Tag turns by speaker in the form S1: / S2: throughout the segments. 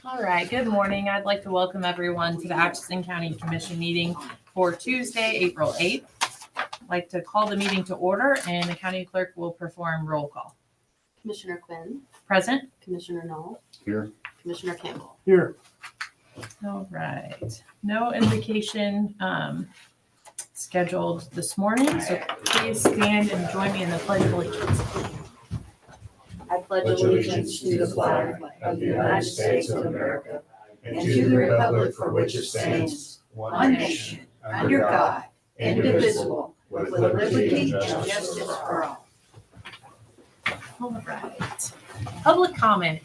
S1: All right, good morning. I'd like to welcome everyone to the Atchison County Commission meeting for Tuesday, April 8th. I'd like to call the meeting to order, and the county clerk will perform roll call.
S2: Commissioner Quinn,
S1: Present.
S2: Commissioner Knoll,
S3: Here.
S2: Commissioner Campbell.
S3: Here.
S1: All right, no invocation scheduled this morning, so please stand and join me in the Pledge of Allegiance.
S2: I pledge allegiance to the flag of the United States of America and to the republic for which it stands, one nation, under God, indivisible, with liberty and justice for all.
S1: All right, public comment.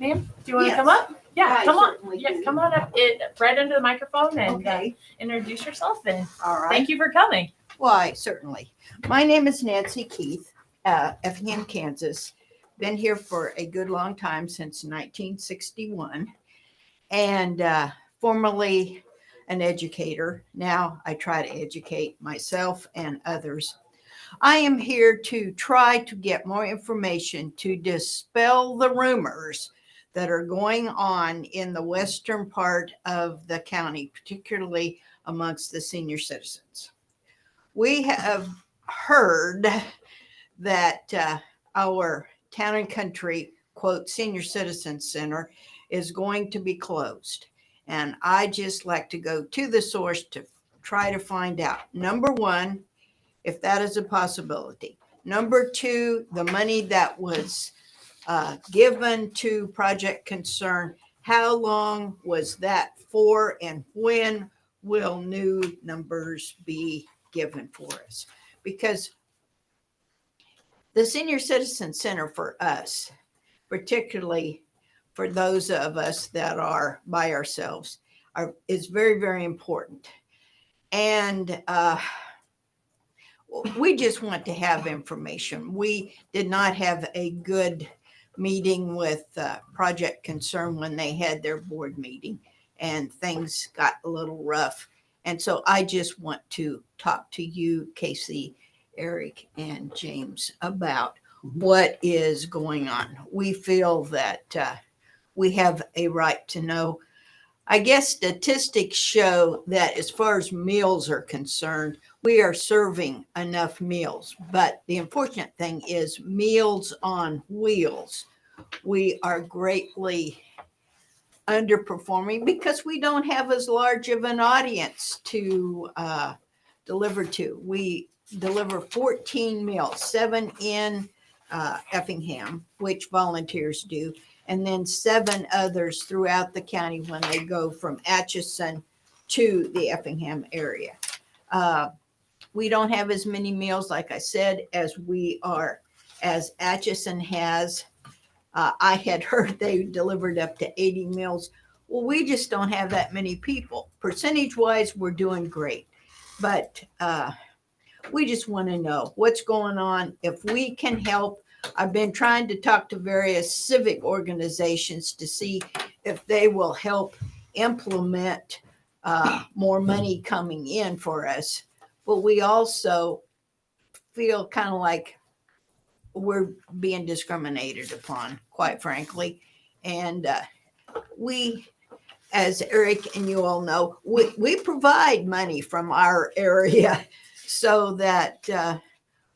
S1: Ma'am, do you want to
S2: Yes.
S1: come up? Yeah,
S2: I
S1: come on.
S2: certainly
S1: Yeah,
S2: do.
S1: come on up. Right into the microphone and
S4: Okay,
S1: introduce yourself. And
S4: all right.
S1: thank you for coming.
S4: Why, certainly. My name is Nancy Keith, Effingham, Kansas. Been here for a good long time, since 1961, and formerly an educator. Now I try to educate myself and others. I am here to try to get more information to dispel the rumors that are going on in the western part of the county, particularly amongst the senior citizens. We have heard that our Town and Country, quote, Senior Citizen Center is going to be closed. And I just like to go to the source to try to find out, number one, if that is a possibility. Number two, the money that was given to Project Concern, how long was that for, and when will new numbers be given for us? Because the Senior Citizen Center for us, particularly for those of us that are by ourselves, is very, very important. And we just want to have information. We did not have a good meeting with Project Concern when they had their board meeting, and things got a little rough. And so I just want to talk to you, K.S.A, Eric, and James about what is going on. We feel that we have a right to know. I guess statistics show that as far as meals are concerned, we are serving enough meals. But the unfortunate thing is Meals on Wheels. We are greatly underperforming because we don't have as large of an audience to deliver to. We deliver 14 meals, 7 in Effingham, which volunteers do, and then 7 others throughout the county when they go from Atchison to the Effingham area. We don't have as many meals, like I said, as Atchison has. I had heard they delivered up to 80 meals. Well, we just don't have that many people. Percentage-wise, we're doing great. But we just want to know what's going on, if we can help. I've been trying to talk to various civic organizations to see if they will help implement more money coming in for us. But we also feel kind of like we're being discriminated upon, quite frankly. And we, as Eric and you all know, we provide money from our area so that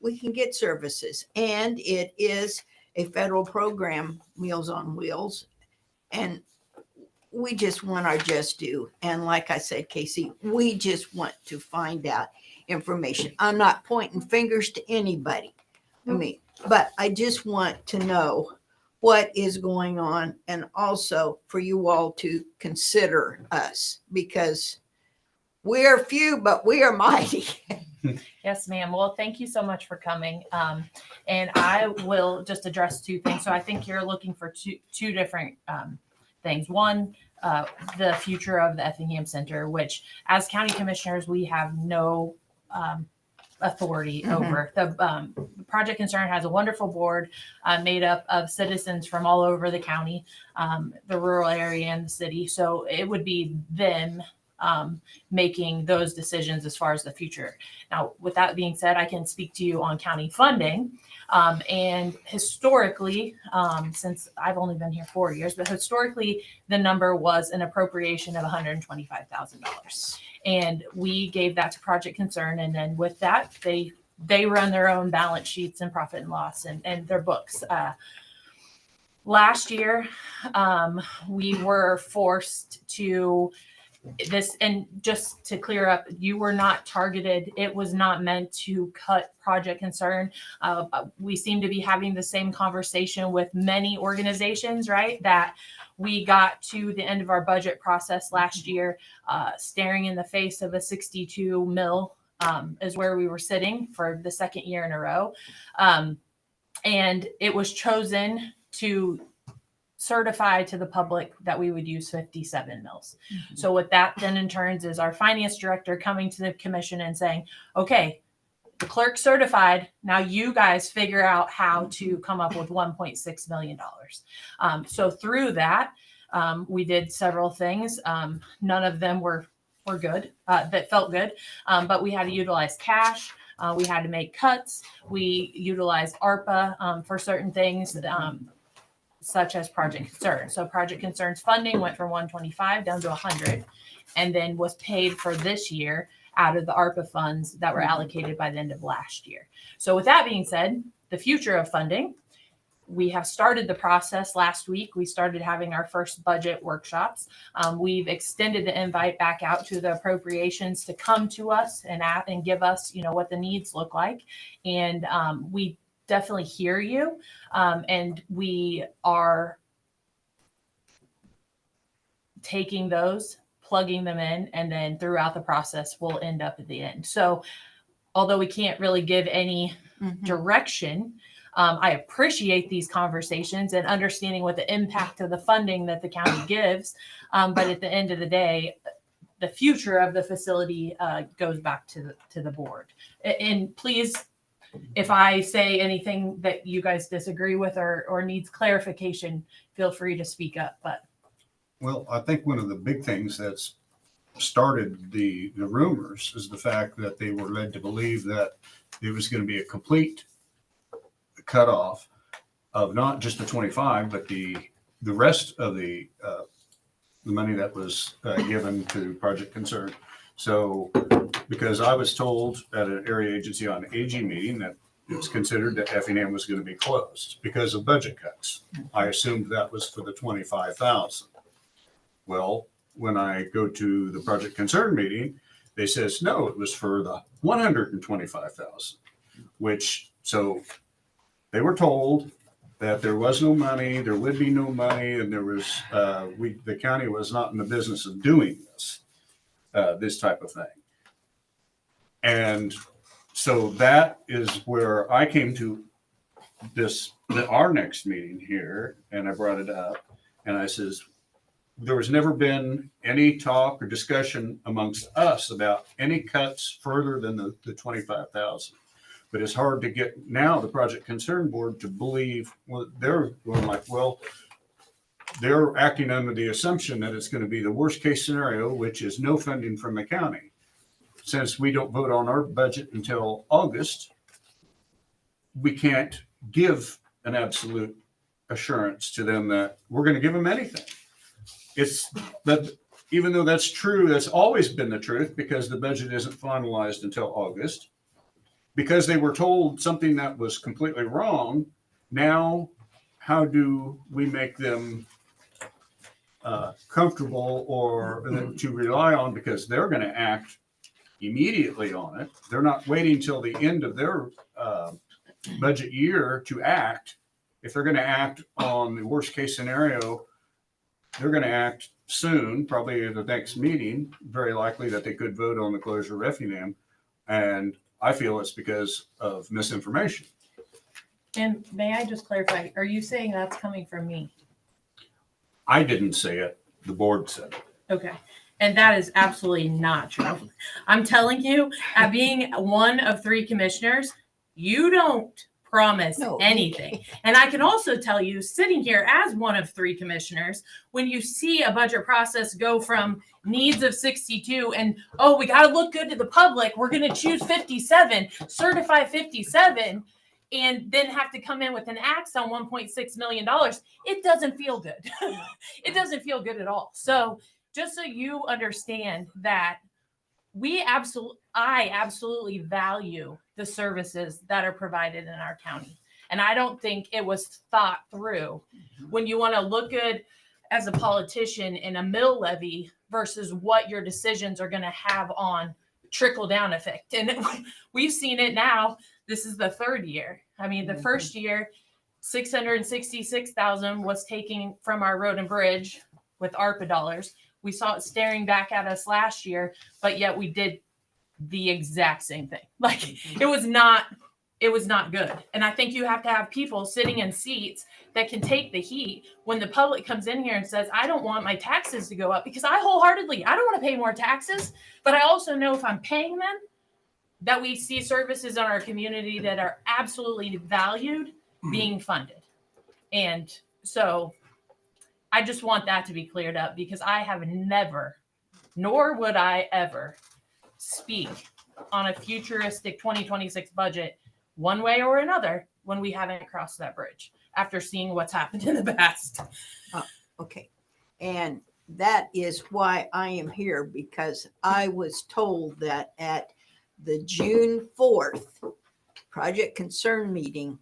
S4: we can get services. And it is a federal program, Meals on Wheels. And we just want our just due. And like I said, K.S.A, we just want to find out information. I'm not pointing fingers to anybody. But I just want to know what is going on, and also for you all to consider us, because we are few, but we are mighty.
S1: Yes, ma'am. Well, thank you so much for coming. And I will just address 2 things. So I think you're looking for two different things. One, the future of the Effingham Center, which as county commissioners, we have no authority over. The Project Concern has a wonderful board made up of citizens from all over the county, the rural area and the city. So it would be them making those decisions as far as the future. Now, with that being said, I can speak to you on county funding. And historically, since I've only been here 4 years, but historically, the number was an appropriation of $125,000. And we gave that to Project Concern. And then with that, they run their own balance sheets and profit and loss and their books. Last year, we were forced to this, and just to clear up, you were not targeted. It was not meant to cut Project Concern. We seem to be having the same conversation with many organizations, right? That we got to the end of our budget process last year, staring in the face of a 62 mil is where we were sitting for the second year in a row. And it was chosen to certify to the public that we would use 57 mils. Mm-hmm. So what that then in turns is our finance director coming to the commission and saying, okay, the clerk certified, now you guys figure out how to come up with $1.6 million. So through that, we did several things. None of them were good, that felt good, but we had to utilize cash. We had to make cuts. We utilized ARPA for certain things, such as Project Concern. So Project Concern's funding went from 125 down to 100, and then was paid for this year out of the ARPA funds that were allocated by the end of last year. So with that being said, the future of funding, we have started the process last week. We started having our first budget workshops. We've extended the invite back out to the appropriations to come to us and give us, what the needs look like. And we definitely hear you. And we are taking those, plugging them in, and then throughout the process, we'll end up at the end. So although we can't really give any direction, I appreciate these conversations and understanding what the impact of the funding that the county gives. But at the end of the day, the future of the facility goes back to the board. And please, if I say anything that you guys disagree with or needs clarification, feel free to speak up. But
S3: well, I think one of the big things that's started the rumors is the fact that they were led to believe that it was going to be a complete cutoff of not just the 25, but the rest of the money that was given to Project Concern. So, because I was told at an area agency on AG meeting that it was considered that Effingham was going to be closed because of budget cuts. I assumed that was for the 25,000. Well, when I go to the Project Concern meeting, they says, no, it was for the 125,000, so they were told that there was no money, there would be no money, and there was, the county was not in the business of doing this type of thing. And so that is where I came to our next meeting here, and I brought it up, and I says, there was never been any talk or discussion amongst us about any cuts further than the 25,000. But it's hard to get now the Project Concern Board to believe, well, they're going like, well, they're acting under the assumption that it's going to be the worst case scenario, which is no funding from the county. Since we don't vote on our budget until August, we can't give an absolute assurance to them that we're going to give them anything. It's that even though that's true, that's always been the truth because the budget isn't finalized until August. Because they were told something that was completely wrong, now how do we make them comfortable or to rely on, because they're going to act immediately on it. They're not waiting till the end of their budget year to act. If they're going to act on the worst case scenario, they're going to act soon, probably at the next meeting, very likely that they could vote on the closure of Effingham. And I feel it's because of misinformation.
S1: And may I just clarify, are you saying that's coming from me?
S3: I didn't say it. The board said it.
S1: Okay. And that is absolutely not true. I'm telling you, at being one of three commissioners, you don't promise
S4: No, you
S1: anything. And I can also tell you, sitting here as one of 3 commissioners, when you see a budget process go from needs of 62 and, oh, we got to look good to the public, we're going to choose 57, certify 57, and then have to come in with an axe on $1.6 million, it doesn't feel good. It doesn't feel good at all. So just so you understand that I absolutely value the services that are provided in our county. And I don't think it was thought through when you want to look good as a politician in a mill levy versus what your decisions are going to have on trickle down effect. And we've seen it now. This is the 3rd year. I mean, the first year, 666,000 was taken from our road and bridge with ARPA dollars. We saw it staring back at us last year, but yet we did the exact same thing. Like it was not good. And I think you have to have people sitting in seats that can take the heat when the public comes in here and says, I don't want my taxes to go up, because I don't want to pay more taxes, but I also know if I'm paying them, that we see services in our community that are absolutely valued being funded. And so I just want that to be cleared up, because I have never, nor would I ever, speak on a futuristic 2026 budget one way or another when we haven't crossed that bridge after seeing what's happened in the past.
S4: Okay. And that is why I am here, because I was told that at the June 4th project concern meeting,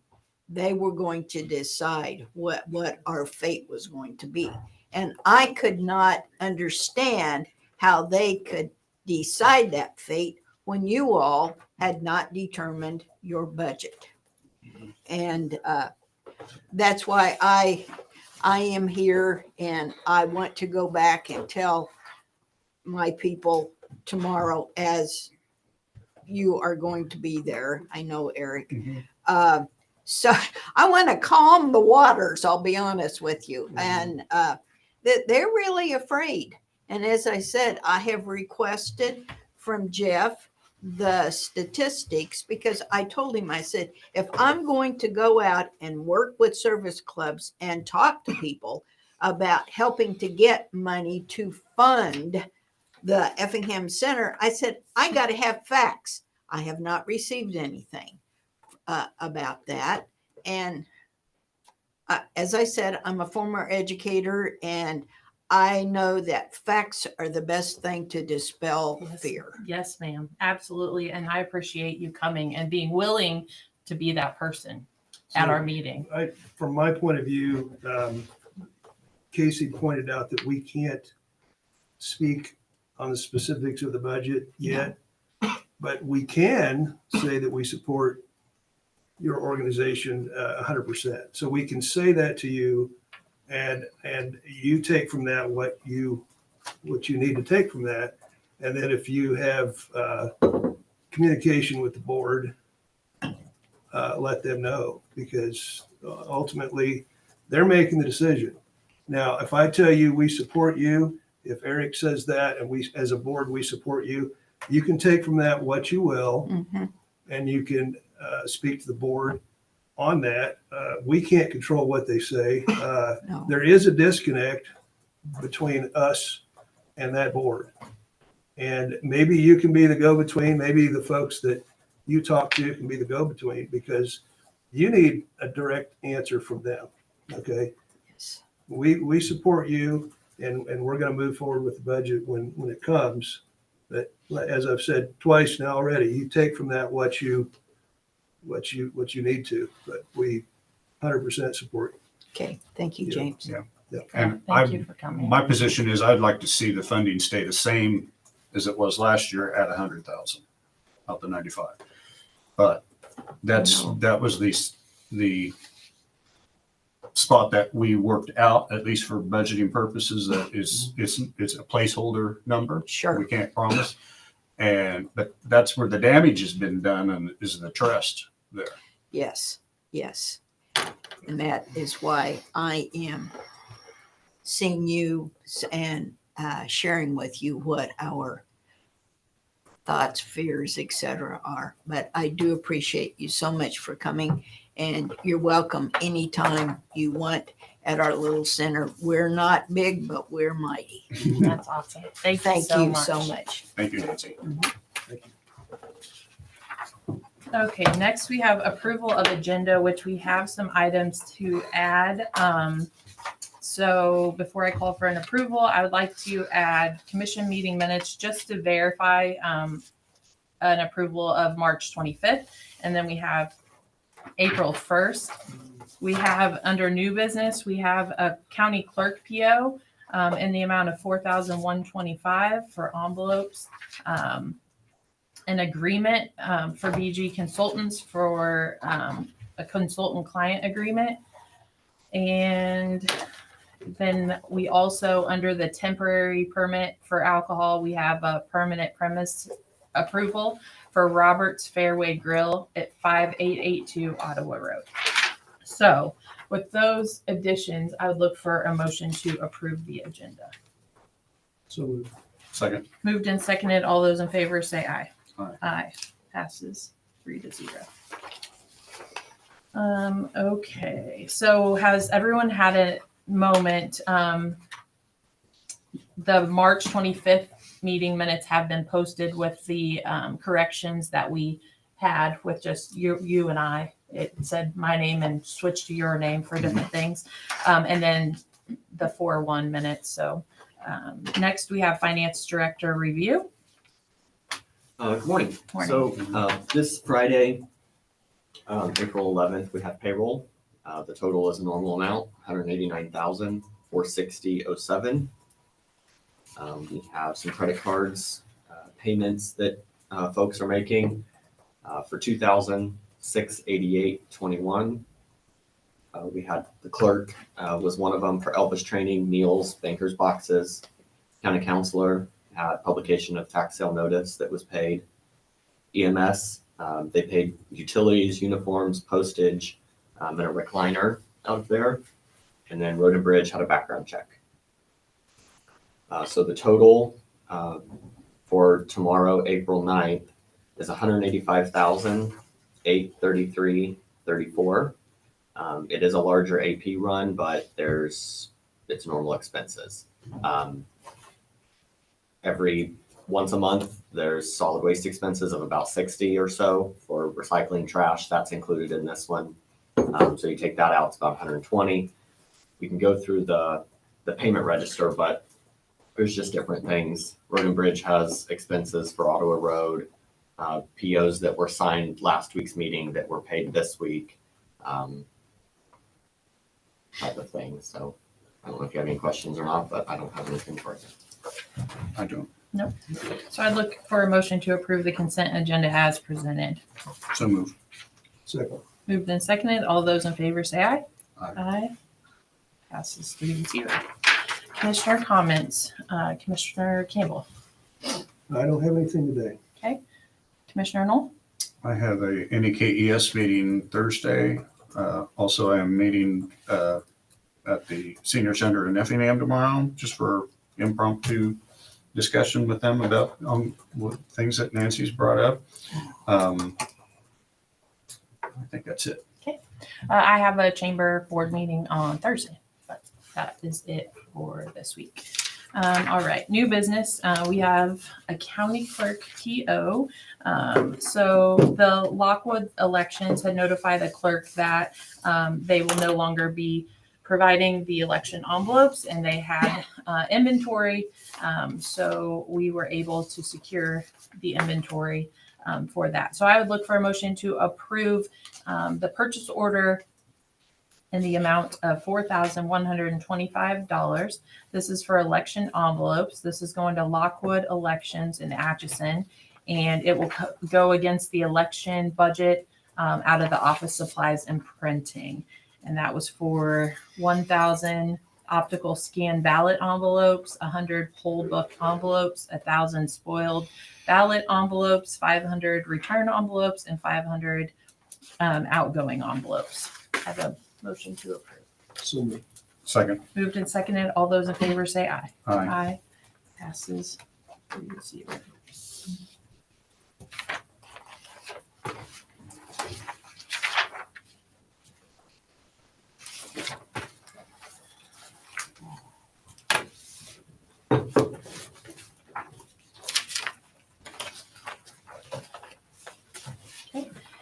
S4: they were going to decide what our fate was going to be. And I could not understand how they could decide that fate when you all had not determined your budget. And that's why I am here, and I want to go back and tell my people tomorrow, as you are going to be there. I know, Eric. So I want to calm the waters, I'll be honest with you. And they're really afraid. And as I said, I have requested from Jeff the statistics, because I told him, I said, if I'm going to go out and work with service clubs and talk to people about helping to get money to fund the Effingham Center, I said, I got to have facts. I have not received anything about that. And as I said, I'm a former educator, and I know that facts are the best thing to dispel fear.
S1: Yes, ma'am. Absolutely. And I appreciate you coming and being willing to be that person at our meeting.
S5: From my point of view, K.S.A pointed out that we can't speak on the specifics of the budget yet, but we can say that we support your organization 100%. So we can say that to you, and you take from that what you need to take from that. And then if you have communication with the board, let them know, because ultimately they're making the decision. Now, if I tell you we support you, if Eric says that, and we as a board we support you, you can take from that what you will, and you can speak to the board on that. We can't control what they say.
S4: No.
S5: There is a disconnect between us and that board. And maybe you can be the go-between. Maybe the folks that you talk to can be the go-between, because you need a direct answer from them. Okay.
S4: Yes.
S5: We support you, and we're going to move forward with the budget when it comes. But as I've said twice now already, you take from that what you need to. But we 100% support you.
S4: Okay. Thank you,
S5: Yeah.
S4: James.
S3: Yeah. And
S1: Thank you for coming.
S3: my position is I'd like to see the funding stay the same as it was last year at 100,000 out the 95. But that was the spot that we worked out, at least for budgeting purposes. That it's a placeholder number.
S4: Sure.
S3: We can't promise. But that's where the damage has been done, and is the trust there.
S4: Yes. Yes. And that is why I am seeing you and sharing with you what our thoughts, fears, etc. are. But I do appreciate you so much for coming, And you're welcome anytime you want at our little center. We're not big, but we're mighty.
S1: That's awesome. Thank you so much.
S3: Thank you, Nancy.
S1: Okay, next we have approval of agenda, which we have some items to add. So before I call for an approval, I would like to add commission meeting minutes just to verify an approval of March 25th. And then we have April 1st. We have under new business, we have a county clerk PO in the amount of $4,125 for envelopes. An agreement for BG Consultants for a consultant client agreement. And then we also, under the temporary permit for alcohol, we have a permanent premise approval for Robert's Fairway Grill at 5882 Ottawa Road. So with those additions, I would look for a motion to approve the agenda.
S5: So moved.
S3: Second.
S1: Moved and seconded. All those in favor say aye.
S3: Aye.
S1: Aye. Passes 3-0. Okay, so has everyone had a moment? The March 25th meeting minutes have been posted with the corrections that we had with just you and I. It said my name and switched to your name for different things. And then the 4-1 minutes. So next we have finance director review.
S6: Good morning.
S1: Morning.
S6: So this Friday, April 11th, we have payroll. The total is a normal amount, $189,460.07. We have some credit cards payments that folks are making for $2,688.21. We had the clerk was one of them for Elvis training, meals, banker's boxes. County counselor had publication of tax sale notice that was paid. EMS, they paid utilities, uniforms, postage, and a recliner out of there. And then Road and Bridge had a background check. So the total for tomorrow, April 9th, is $185,833.34. It is a larger AP run, but it's normal expenses. Every once a month, there's solid waste expenses of about 60 or so for recycling trash. That's included in this one. So you take that out, it's about 120. We can go through the payment register, but there's just different things. Road and Bridge has expenses for Ottawa Road, POs that were signed last week's meeting that were paid this week, type of thing. So I don't know if you have any questions or not, but I don't have anything for you.
S3: I don't.
S1: Nope. So I'd look for a motion to approve the consent agenda as presented.
S3: So move.
S5: Second.
S1: Moved and seconded. All those in favor say aye.
S3: Aye.
S1: Aye. Passes 3-0. Commissioner comments. Commissioner Campbell.
S5: I don't have anything today.
S1: Commissioner Knoll.
S3: I have a K.S.A meeting Thursday. Also, I am meeting at the senior center in Effingham tomorrow, just for impromptu discussion with them about things that Nancy's brought up. I think that's it.
S1: I have a chamber board meeting on Thursday, but that is it for this week. All right, new business. We have a county clerk PO. So the Lockwood elections had notified the clerk that they will no longer be providing the election envelopes, and they had inventory. So we were able to secure the inventory for that. So I would look for a motion to approve the purchase order in the amount of $4,125. This is for election envelopes. This is going to Lockwood Elections in Atchison, and it will go against the election budget out of the office supplies and printing. And that was for 1,000 optical scan ballot envelopes, 100 poll book envelopes, 1,000 spoiled ballot envelopes, 500 return envelopes, and 500 outgoing envelopes. I have a motion to approve.
S5: So moved.
S3: Second.
S1: Moved and seconded. All those in favor say aye.
S3: Aye.
S1: Aye. Passes 3-0.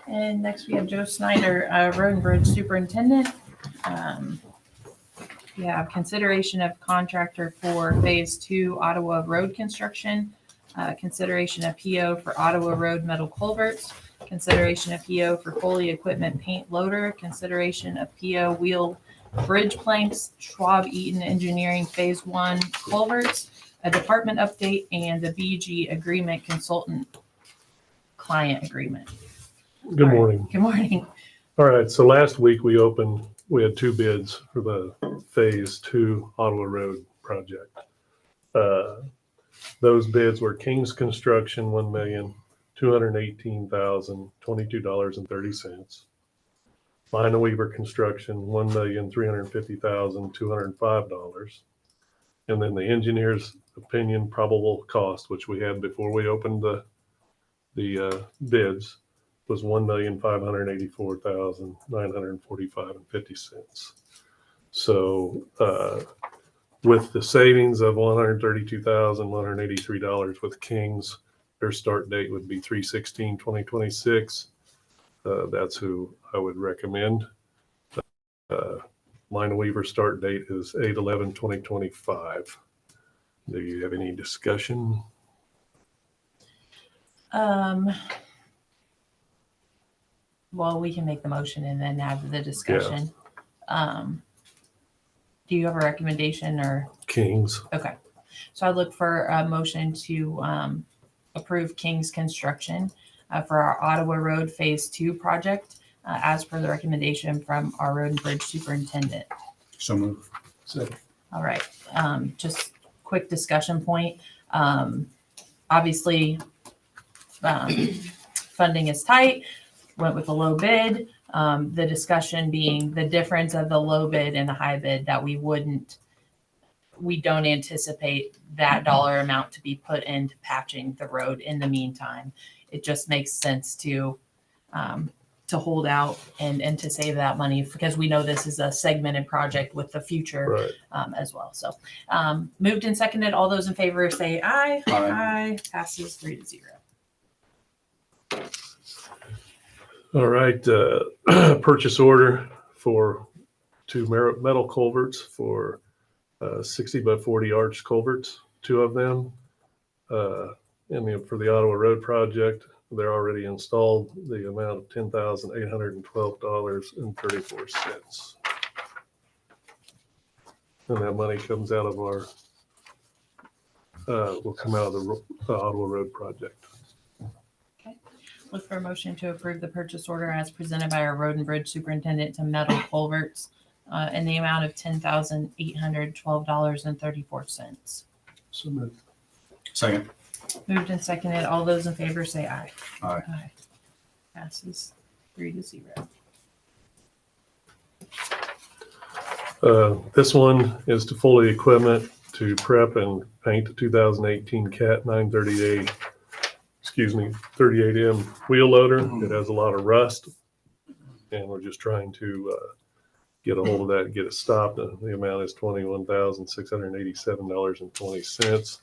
S1: And next we have Joe Snyder, Road and Bridge Superintendent. We have consideration of contractor for Phase 2 Ottawa Road construction, consideration of PO for Ottawa Road metal culverts, consideration of PO for Foley Equipment paint loader, consideration of PO wheel bridge planks, Schwab Eaton Engineering Phase 1 culverts, a department update, and the BG agreement consultant client agreement.
S7: Good morning.
S1: Good morning.
S7: All right, so last week we had 2 bids for the Phase 2 Ottawa Road project. Those bids were King's Construction, $1,218,022.30. Lina Weaver Construction, $1,350,205. And then the engineer's opinion probable cost, which we had before we opened the bids, was $1,584,945.50. So with the savings of $132,183 with King's, their start date would be 3/16/2026. That's who I would recommend. Lina Weaver start date is 8/11/2025. Do you have any discussion?
S1: Well, we can make the motion and then have the discussion. Do you have a recommendation or?
S7: King's.
S1: Okay. So I'd look for a motion to approve King's Construction for our Ottawa Road Phase 2 project as per the recommendation from our Road and Bridge Superintendent.
S3: So move.
S1: All right. Just quick discussion point. Obviously, funding is tight. Went with a low bid. The discussion being the difference of the low bid and the high bid that we don't anticipate that dollar amount to be put into patching the road in the meantime. It just makes sense to hold out and to save that money because we know this is a segmented project with the future
S7: Right.
S1: as well. So moved and seconded. All those in favor say aye.
S3: Aye.
S1: Passes 3-0.
S7: All right, purchase order for 2 metal culverts for 60x40 arch culverts, 2 of them. And for the Ottawa Road project, they're already installed, the amount of $10,812.34. And that money comes out of our, will come out of the Ottawa Road project.
S1: Look for a motion to approve the purchase order as presented by our Road and Bridge Superintendent to metal culverts in the amount of $10,812.34.
S7: So moved.
S3: Second.
S1: Moved and seconded. All those in favor say aye.
S3: Aye.
S1: Passes 3-0.
S7: This one is to Foley Equipment to prep and paint the 2018 Cat 938A 38M wheel loader. It has a lot of rust, and we're just trying to get a hold of that and get it stopped. The amount is $21,687.20.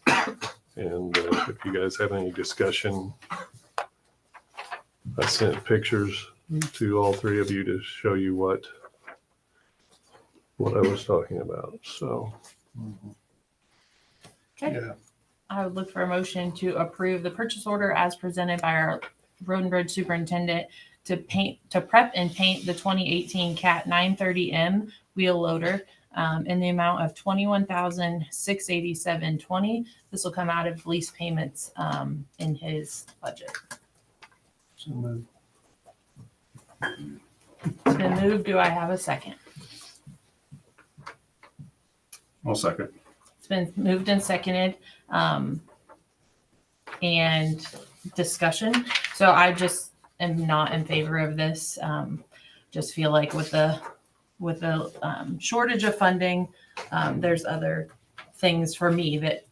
S7: And if you guys have any discussion, I sent pictures to all 3 of you to show you what I was talking about. So
S1: Okay.
S5: Yeah.
S1: I would look for a motion to approve the purchase order as presented by our Road and Bridge Superintendent to prep and paint the 2018 Cat 930M wheel loader in the amount of $21,687.20. This will come out of lease payments in his budget.
S5: So moved.
S1: It's been moved. Do I have a second?
S3: I'll second.
S1: It's been moved and seconded. And discussion. So I just am not in favor of this. Just feel like with the shortage of funding, there's other things for me that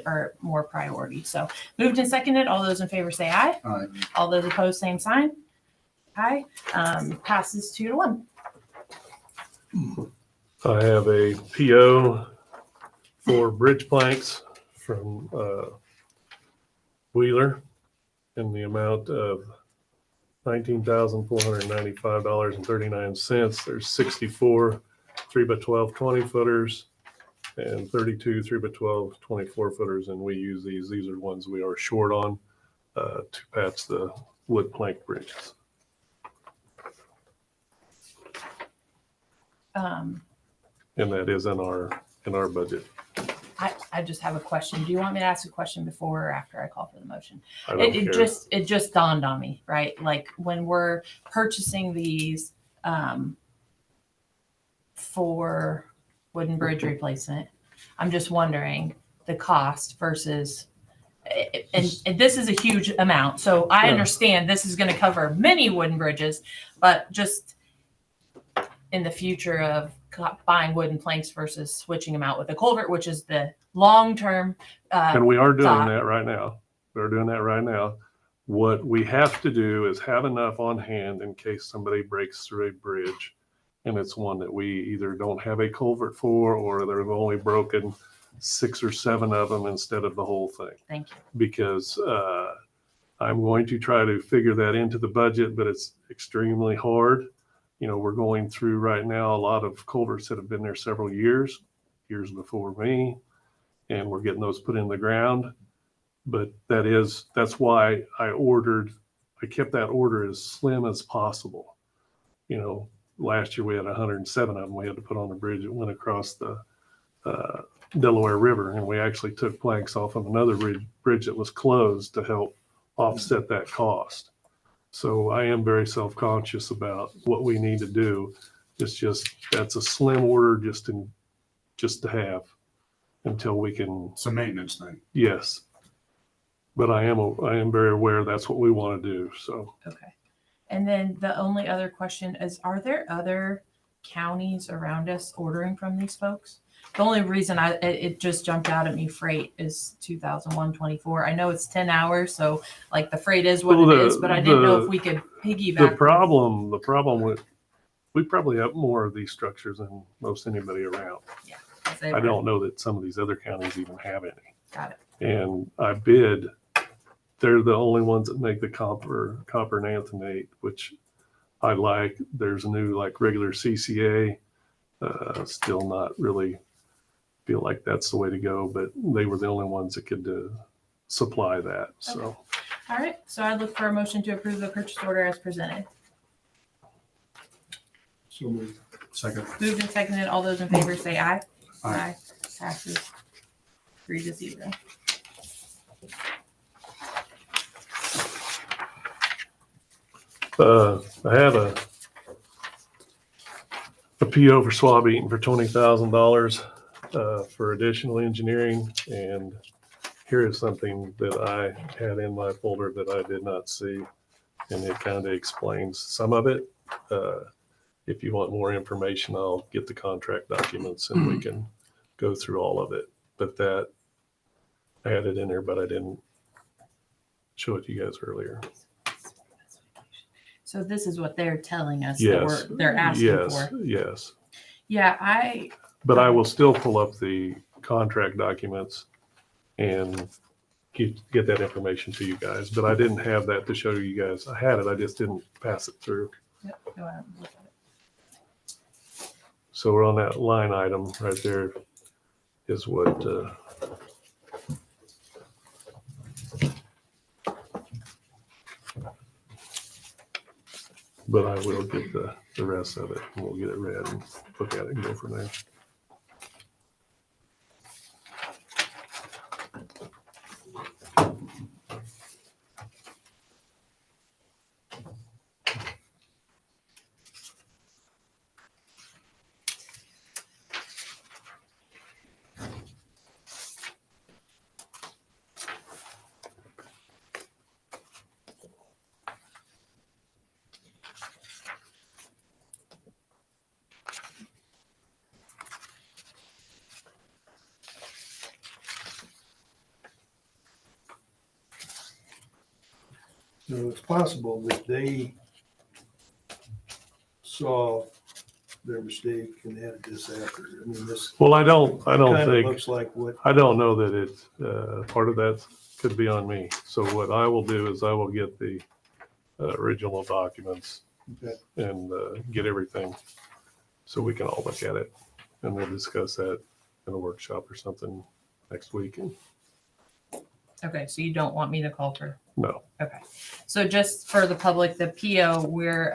S1: are more priority. So moved and seconded. All those in favor say aye.
S3: Aye.
S1: All those opposed, same sign. Aye. Passes 2-1.
S7: I have a PO for bridge planks from Wheeler in the amount of $19,495.39. There's 64 3x12 20 footers and 32 3x12 24 footers, and we use these. These are ones we are short on to patch the wood plank bridges.
S1: Um,
S7: And that is in our budget.
S1: I just have a question. Do you want me to ask a question before or after I call for the motion?
S7: I don't care.
S1: It just dawned on me, right? Like when we're purchasing these for wooden bridge replacement, I'm just wondering the cost versus, and this is a huge amount. So I
S7: Yeah.
S1: understand this is going to cover many wooden bridges, but just in the future of buying wooden planks versus switching them out with a culvert, which is the long-term.
S7: And we are doing
S1: thought.
S7: that right now. We're doing that right now. What we have to do is have enough on hand in case somebody breaks through a bridge and it's one that we either don't have a culvert for, or they've only broken 6 or 7 of them instead of the whole thing.
S1: Thank you.
S7: Because I'm going to try to figure that into the budget, but it's extremely hard. You know, we're going through right now a lot of culverts that have been there several years before me, and we're getting those put in the ground. But that's why I kept that order as slim as possible. You know, last year we had 107 of them we had to put on the bridge that went across the Delaware River, and we actually took planks off of another bridge that was closed to help offset that cost. So I am very self-conscious about what we need to do. It's just, that's a slim order just to have until we can.
S3: It's a maintenance thing.
S7: Yes. But I am very aware that's what we want to do. So.
S1: Okay. And then the only other question is, are there other counties around us ordering from these folks? The only reason it just jumped out at me, freight is 2001-24. I know it's 10 hours, so like the freight is what it is, but I didn't know if we could piggyback.
S7: The problem with, we probably have more of these structures than most anybody around.
S1: Yeah.
S7: I don't know that some of these other counties even have any.
S1: Got it.
S7: And I bid, they're the only ones that make the copper and anthinate, which I like. There's a new like regular CCA, still not really feel like that's the way to go, but they were the only ones that could supply that. So.
S1: Okay. All right. So I look for a motion to approve the purchase order as presented.
S5: So moved.
S3: Second.
S1: Moved and seconded. All those in favor say aye.
S3: Aye.
S1: Passes 3-0.
S7: I have a PO for Swab Eaton for $20,000 for additional engineering, and here is something that I had in my folder that I did not see, and it kind of explains some of it. If you want more information, I'll get the contract documents and we can go through all of it. But that, I had it in there, but I didn't show it to you guys earlier.
S1: So this is what they're telling us
S7: Yes.
S1: that they're asking
S7: Yes,
S1: for.
S7: yes.
S1: Yeah,
S7: But I will still pull up the contract documents and get that information to you guys. But I didn't have that to show you guys. I had it, I just didn't pass it through.
S1: Yep, go ahead and look at it.
S7: So we're on that line item right there is what, but I will get the rest of it and we'll get it read and look at it and go from there.
S5: So it's possible that they saw their mistake and added this after. I mean, this
S7: Well, I don't
S5: kind of
S7: think,
S5: looks like what,
S7: I don't know that it, part of that could be on me. So what I will do is I will get the original documents
S5: Okay.
S7: and get everything so we can all look at it. And we'll discuss that in a workshop or something next week.
S1: Okay, so you don't want me to call for?
S7: No,
S1: Okay. So just for the public, the PO, we're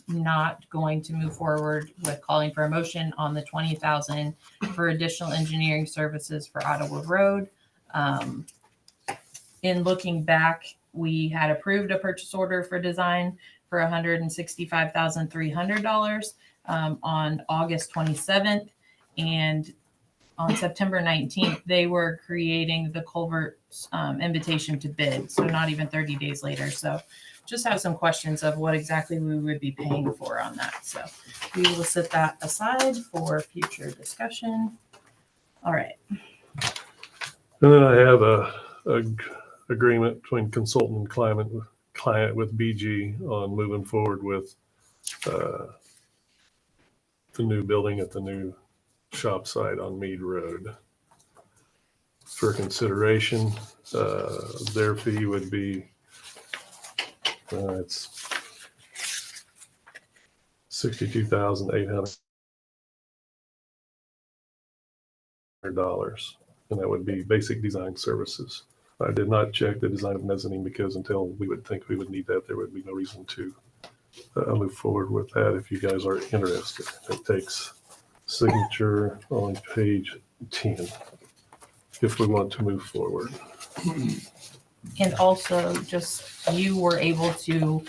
S1: not going to move forward with calling for a motion on the 20,000 for additional engineering services for Ottawa Road. In looking back, we had approved a purchase order for design for $165,300 on August 27th. And on September 19th, they were creating the culvert invitation to bid. So not even 30 days later. So just have some questions of what exactly we would be paying for on that. So we will set that aside for future discussion. All right.
S7: and then I have a agreement between consultant and client with BG on moving forward with the new building at the new shop site on Mead Road. For consideration, their fee would be it's $62,800, and that would be basic design services. I did not check the design of mezzanine because until we would think we would need that, there would be no reason to move forward with that if you guys are interested. It takes signature on page 10 if we want to move forward.
S1: And also just you were able to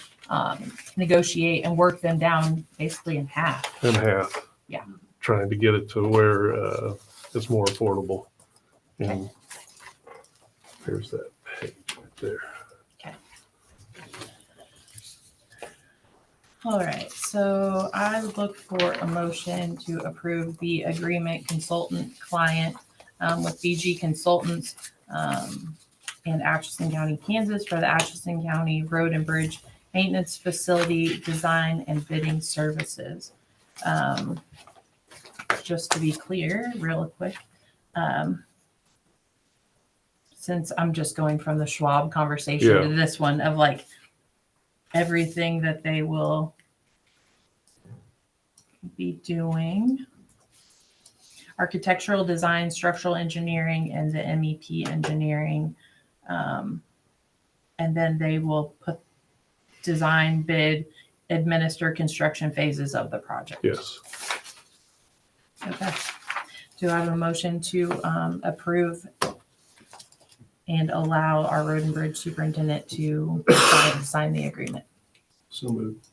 S1: negotiate and work them down basically in half.
S7: In half.
S1: Yeah.
S7: Trying to get it to where it's more affordable. And there's that page right there.
S1: All right, so I would look for a motion to approve the agreement consultant client with BG Consultants in Atchison County, Kansas for the Atchison County Road and Bridge Maintenance Facility Design and Bidding Services. Just to be clear, real quick, since I'm just going from the Schwab conversation to this one of like everything that they will be doing: architectural design, structural engineering, and the MEP engineering. And then they will put design, bid, administer construction phases of the project.
S7: Yes.
S1: Okay. Do I have a motion to approve and allow our road and bridge superintendent to sign the agreement?
S5: so moved.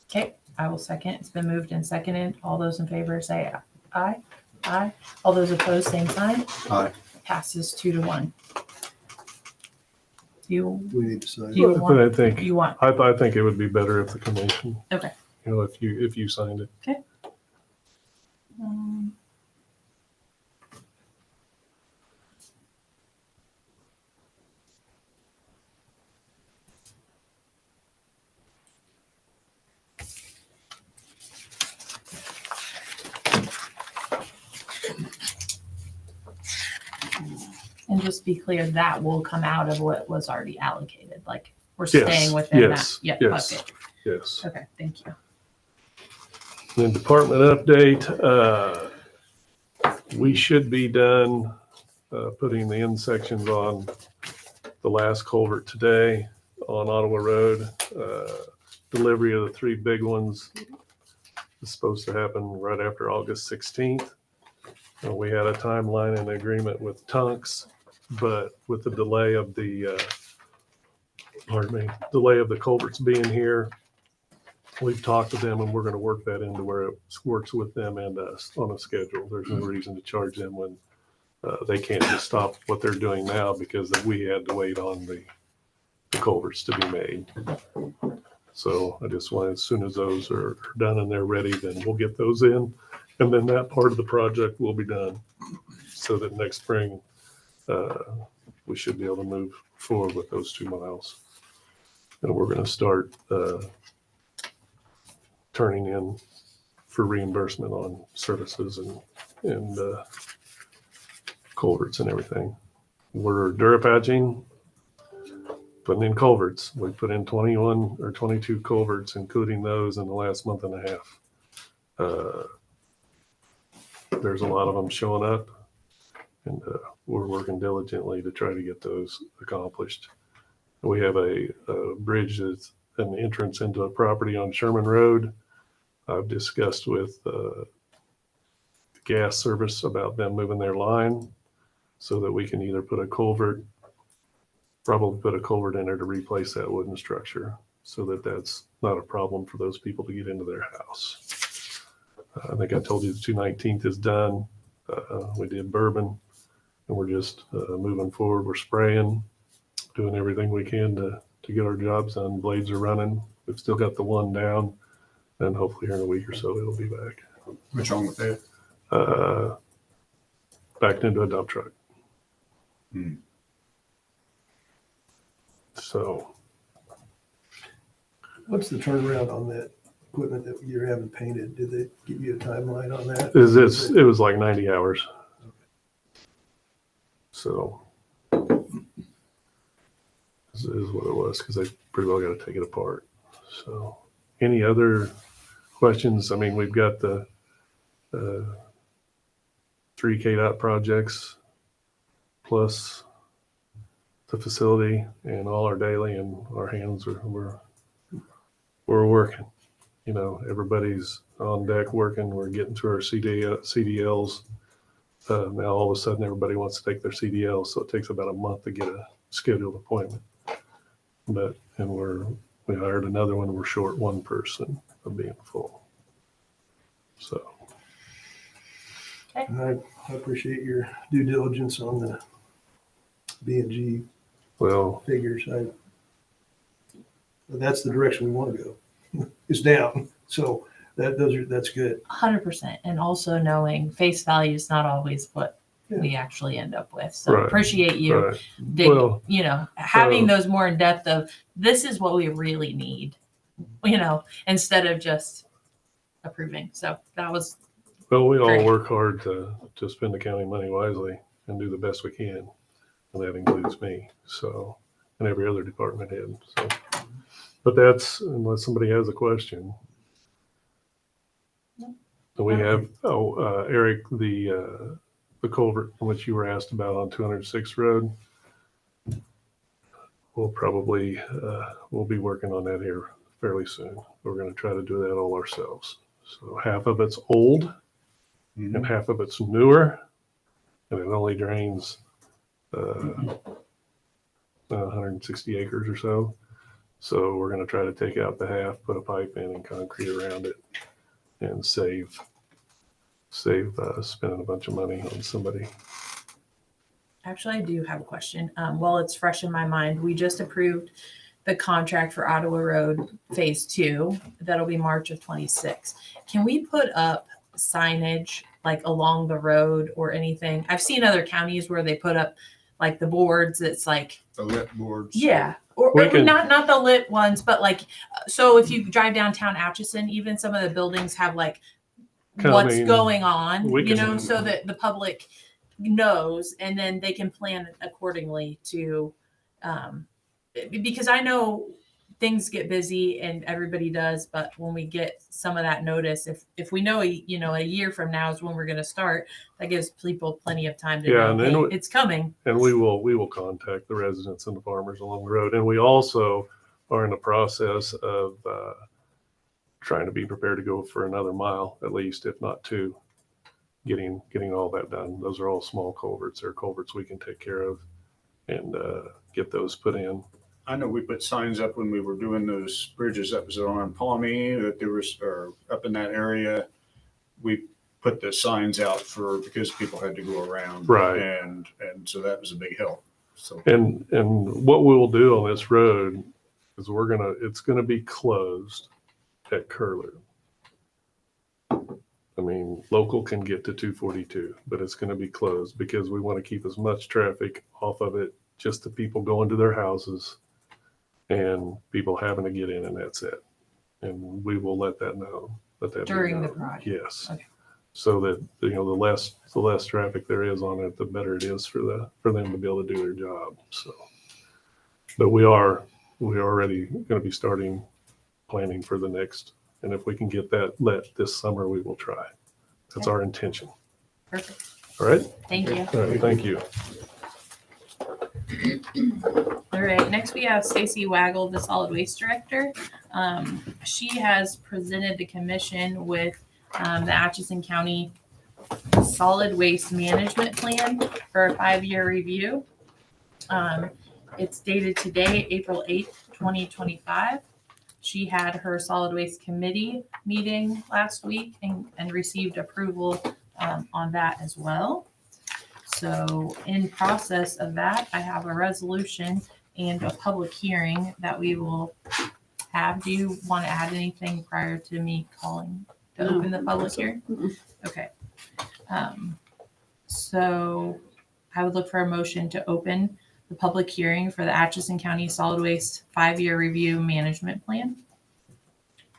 S1: Okay, I will second. It's been moved and seconded. All those in favor say aye. Aye. All those opposed, same sign.
S3: Aye.
S1: Passes 2-1. You
S5: We need to sign.
S1: Do you
S7: But I think
S1: you want?
S7: I think it would be better if the commission.
S1: Okay.
S7: If you signed it.
S1: And just be clear, that will come out of what was already allocated. Like we're
S7: Yes,
S1: staying within
S7: yes,
S1: that
S7: yes.
S1: bucket.
S7: Yes.
S1: Okay, thank you.
S7: Then department update. We should be done putting the end sections on the last culvert today on Ottawa Road. Delivery of the 3 big ones is supposed to happen right after August 16th. We had a timeline and agreement with Tunks, but with the delay of the culverts being here, we've talked to them and we're going to work that into where it works with them and us on a schedule. There's no reason to charge them when they can't just stop what they're doing now because we had to wait on the culverts to be made. So I just want, as soon as those are done and they're ready, then we'll get those in. And then that part of the project will be done so that next spring we should be able to move forward with those 2 miles. And we're going to start turning in for reimbursement on services and culverts and everything. We're Durapatching, putting in culverts. We put in 21 or 22 culverts, including those in the last month and a half. There's a lot of them showing up, and we're working diligently to try to get those accomplished. We have a bridge that's an entrance into a property on Sherman Road. I've discussed with the gas service about them moving their line so that we can either put a culvert, probably put a culvert in there to replace that wooden structure so that that's not a problem for those people to get into their house. I think I told you the 219th is done. We did Bourbon, and we're just moving forward. We're spraying, doing everything we can to get our jobs done. Blades are running. We've still got the one down, and hopefully here in a week or so it'll be back.
S3: What's wrong with that?
S7: Backed into a dump truck.
S3: Hmm.
S7: So
S5: What's the turnaround on that equipment that you're having painted? Did they give you a timeline on that?
S7: it was like 90 hours. So this is what it was, because they pretty well got to take it apart. So any other questions? I mean, we've got the 3 KDOT projects plus the facility and all our daily, and our hands we're working. You know, everybody's on deck working. We're getting through our CDLs. Now all of a sudden everybody wants to take their CDLs, so it takes about a month to get a scheduled appointment. But we hired another one. We're short one person of being full. So
S5: And I appreciate your due diligence on the B&G
S7: well,
S5: figures. That's the direction we want to go. It's down. So that's good.
S1: 100%. And also knowing face value is not always what we actually end up with. So
S7: Right.
S1: appreciate you,
S7: right.
S1: dig,
S7: Well,
S1: having those more in depth of this is what we really need, instead of just approving. So that was
S7: Well, we all
S1: Great.
S7: work hard to spend the county money wisely and do the best we can. And that includes me. So, and every other department head. So, but that's, unless somebody has a question. So we have, Eric, the culvert which you were asked about on 206th Road. We'll probably, we'll be working on that here fairly soon. We're going to try to do that all ourselves. So half of it's old and half of it's newer, and it only drains 160 acres or so. So we're going to try to take out the half, put a pipe in and concrete around it, and save spending a bunch of money on somebody.
S1: Actually, I do have a question. While it's fresh in my mind, we just approved the contract for Ottawa Road Phase 2. That'll be March of 26. Can we put up signage like along the road or anything? I've seen other counties where they put up like the boards. It's like
S3: The lit boards.
S1: yeah, or
S7: We can-
S1: not the lit ones, but like so if you drive downtown Atchison, even some of the buildings have like what's going on,
S7: we can-
S1: so that the public knows, and then they can plan accordingly to because I know things get busy and everybody does, but when we get some of that notice, if we know a year from now is when we're going to start, that gives people plenty of time to know,
S7: and then
S1: hey, it's coming.
S7: And we will contact the residents and the farmers along the road. And we also are in the process of trying to be prepared to go for another mile, at least, if not 2, getting all that done. Those are all small culverts. They're culverts we can take care of and get those put in.
S3: I know we put signs up when we were doing those bridges that was on Pawnee, that there was, or up in that area. We put the signs out because people had to go around.
S7: Right.
S3: And so that was a big help. So
S7: And what we'll do on this road is it's gonna be closed at Curlew. I mean, local can get to 242, but it's gonna be closed because we want to keep as much traffic off of it, just the people going to their houses and people having to get in, and that's it. And we will let that know. Let that be
S1: During the
S7: known.
S1: project.
S7: Yes.
S1: Okay.
S7: So that, the less traffic there is on it, the better it is for them to be able to do their job. So, but we are already going to be starting planning for the next, and if we can get that let this summer, we will try. That's our intention.
S1: Perfect.
S7: All right.
S1: Thank you.
S7: All right. Thank you.
S1: All right, next we have Stacy Waggle, the solid waste director. She has presented the commission with the Atchison County Solid Waste Management Plan for a 5-year review. It's dated today, April 8th, 2025. She had her solid waste committee meeting last week and received approval on that as well. So in process of that, I have a resolution and a public hearing that we will have. Do you want to add anything prior to me calling to open the public hearing? Okay. So I would look for a motion to open the public hearing for the Atchison County Solid Waste 5-year review management plan.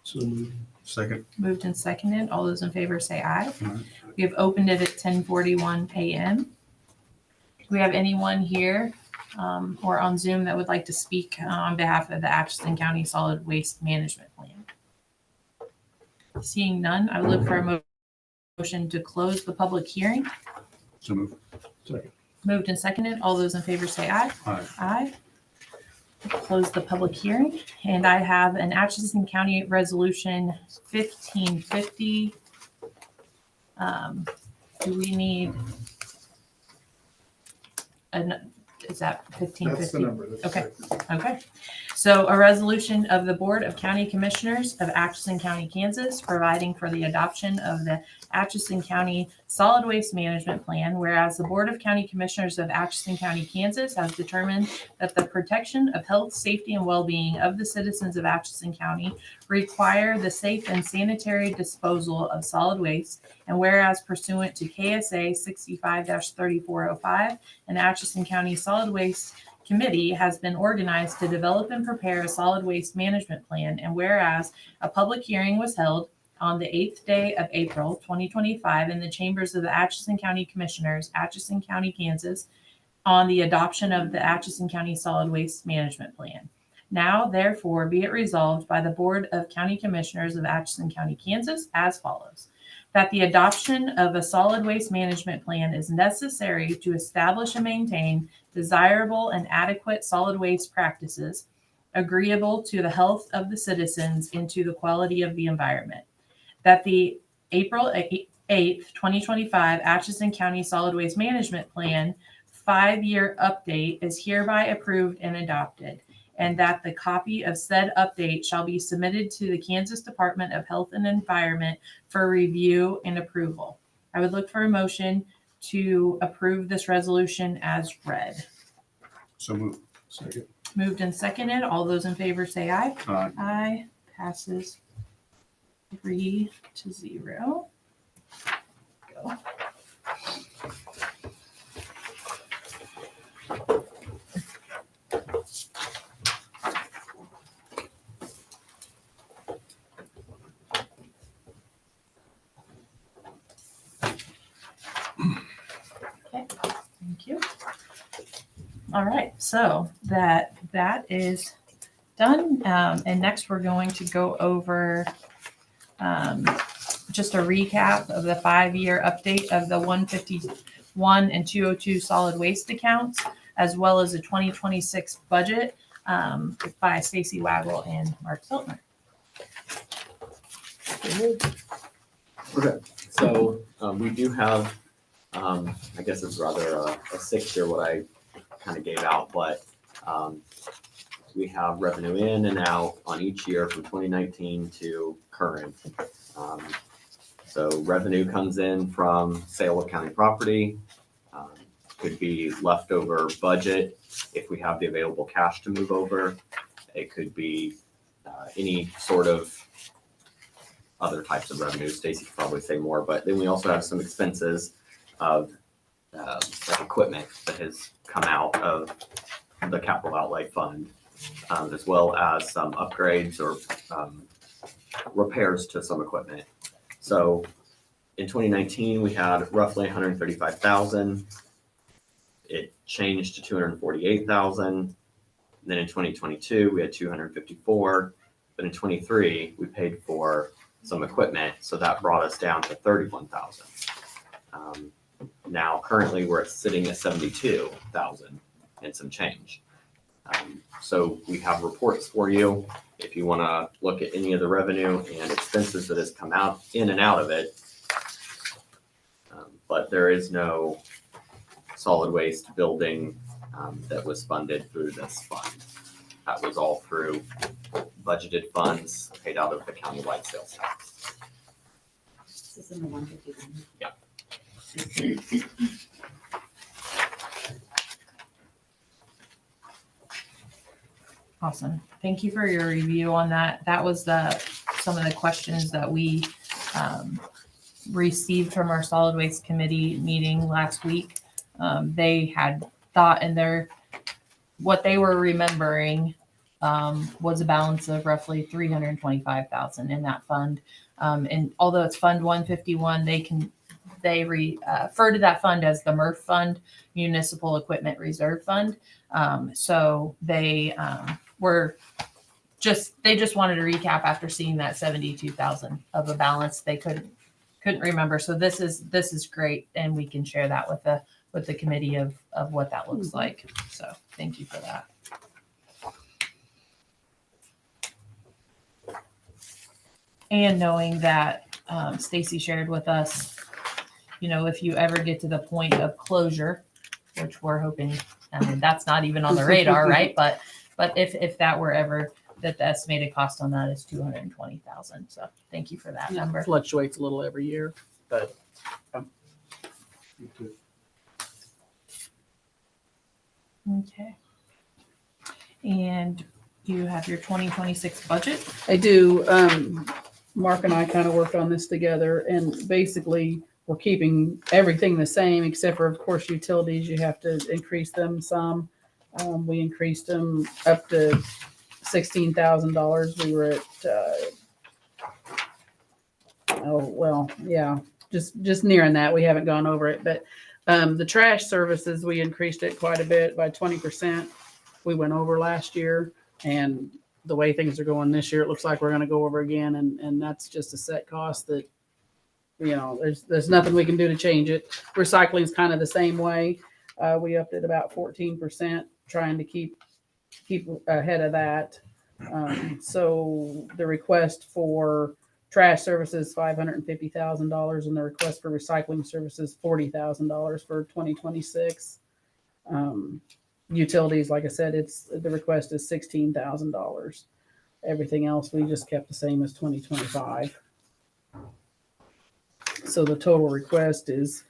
S5: So moved.
S3: Second.
S1: Moved and seconded. All those in favor say aye.
S3: Aye.
S1: We have opened it at 10:41 a.m. Do we have anyone here or on Zoom that would like to speak on behalf of the Atchison County Solid Waste Management Plan? Seeing none, I would look for a motion to close the public hearing.
S3: So move.
S5: Second.
S1: Moved and seconded. All those in favor say aye.
S3: Aye.
S1: Aye. Close the public hearing. And I have an Atchison County Resolution 1550. Do we need is that 1550?
S5: That's the number. That's
S1: Okay.
S5: correct.
S1: Okay. So a resolution of the Board of County Commissioners of Atchison County, Kansas, providing for the adoption of the Atchison County Solid Waste Management Plan, whereas the Board of County Commissioners of Atchison County, Kansas has determined that the protection of health, safety, and well-being of the citizens of Atchison County require the safe and sanitary disposal of solid waste, and whereas pursuant to K.S.A. 65-3405, an Atchison County Solid Waste Committee has been organized to develop and prepare a solid waste management plan, and whereas a public hearing was held on the 8th day of April 2025 in the chambers of the Atchison County Commissioners, Atchison County, Kansas, on the adoption of the Atchison County Solid Waste Management Plan. Now, therefore, be it resolved by the Board of County Commissioners of Atchison County, Kansas, as follows: that the adoption of a solid waste management plan is necessary to establish and maintain desirable and adequate solid waste practices agreeable to the health of the citizens and to the quality of the environment. That the April 8th, 2025 Atchison County Solid Waste Management Plan 5-year update is hereby approved and adopted, and that the copy of said update shall be submitted to the Kansas Department of Health and Environment for review and approval. I would look for a motion to approve this resolution as read.
S3: So move.
S5: Second.
S1: Moved and seconded. All those in favor say aye.
S3: Aye.
S1: Aye. Passes 3-0. Go. Okay, thank you. All right, so that is done. And next we're going to go over just a recap of the 5-year update of the 151 and 202 solid waste accounts, as well as the 2026 budget by Stacy Waggle and Mark Siltner.
S6: Okay, so we do have, I guess it's rather a 6-year what I kind of gave out, but we have revenue in and out on each year from 2019 to current. So revenue comes in from sale of county property, could be leftover budget if we have the available cash to move over. It could be any sort of other types of revenue. Stacy could probably say more, but then we also have some expenses of like equipment that has come out of the capital outlay fund, as well as some upgrades or repairs to some equipment. So in 2019, we had roughly 135,000. It changed to 248,000. Then in 2022, we had 254. But in 23, we paid for some equipment, so that brought us down to 31,000. Now, currently, we're sitting at 72,000 and some change. So we have reports for you if you want to look at any of the revenue and expenses that has come out in and out of it. But there is no solid waste building that was funded through this fund. That was all through budgeted funds paid out of the countywide sales tax.
S2: This is in the 151.
S6: Yeah.
S1: Awesome. Thank you for your review on that. That was some of the questions that we received from our solid waste committee meeting last week. They had thought in what they were remembering was a balance of roughly 325,000 in that fund. And although it's Fund 151, they refer to that fund as the MRF Fund, Municipal Equipment Reserve Fund. So they just wanted to recap after seeing that 72,000 of a balance. They couldn't remember. So this is great, and we can share that with the committee of what that looks like. So thank you for that. And knowing that Stacy shared with us, if you ever get to the point of closure, which we're hoping, I mean, that's not even on the radar, right? But if that were ever, that the estimated cost on that is 220,000. So thank you for that number.
S8: Fluctuates a little every year, but
S1: Okay. And you have your 2026 budget.
S8: I do. Mark and I kind of worked on this together, and basically we're keeping everything the same except for, of course, utilities. You have to increase them some. We increased them up to $16,000. We were at just nearing that. We haven't gone over it, but the trash services, we increased it quite a bit by 20%. We went over last year, and the way things are going this year, it looks like we're going to go over again. And that's just a set cost that, there's nothing we can do to change it. Recycling is kind of the same way. We upped it about 14%, trying to keep ahead of that. So the request for trash services, $550,000, and the request for recycling services, $40,000 for 2026. Utilities, like I said, the request is $16,000. Everything else we just kept the same as 2025. So the total request is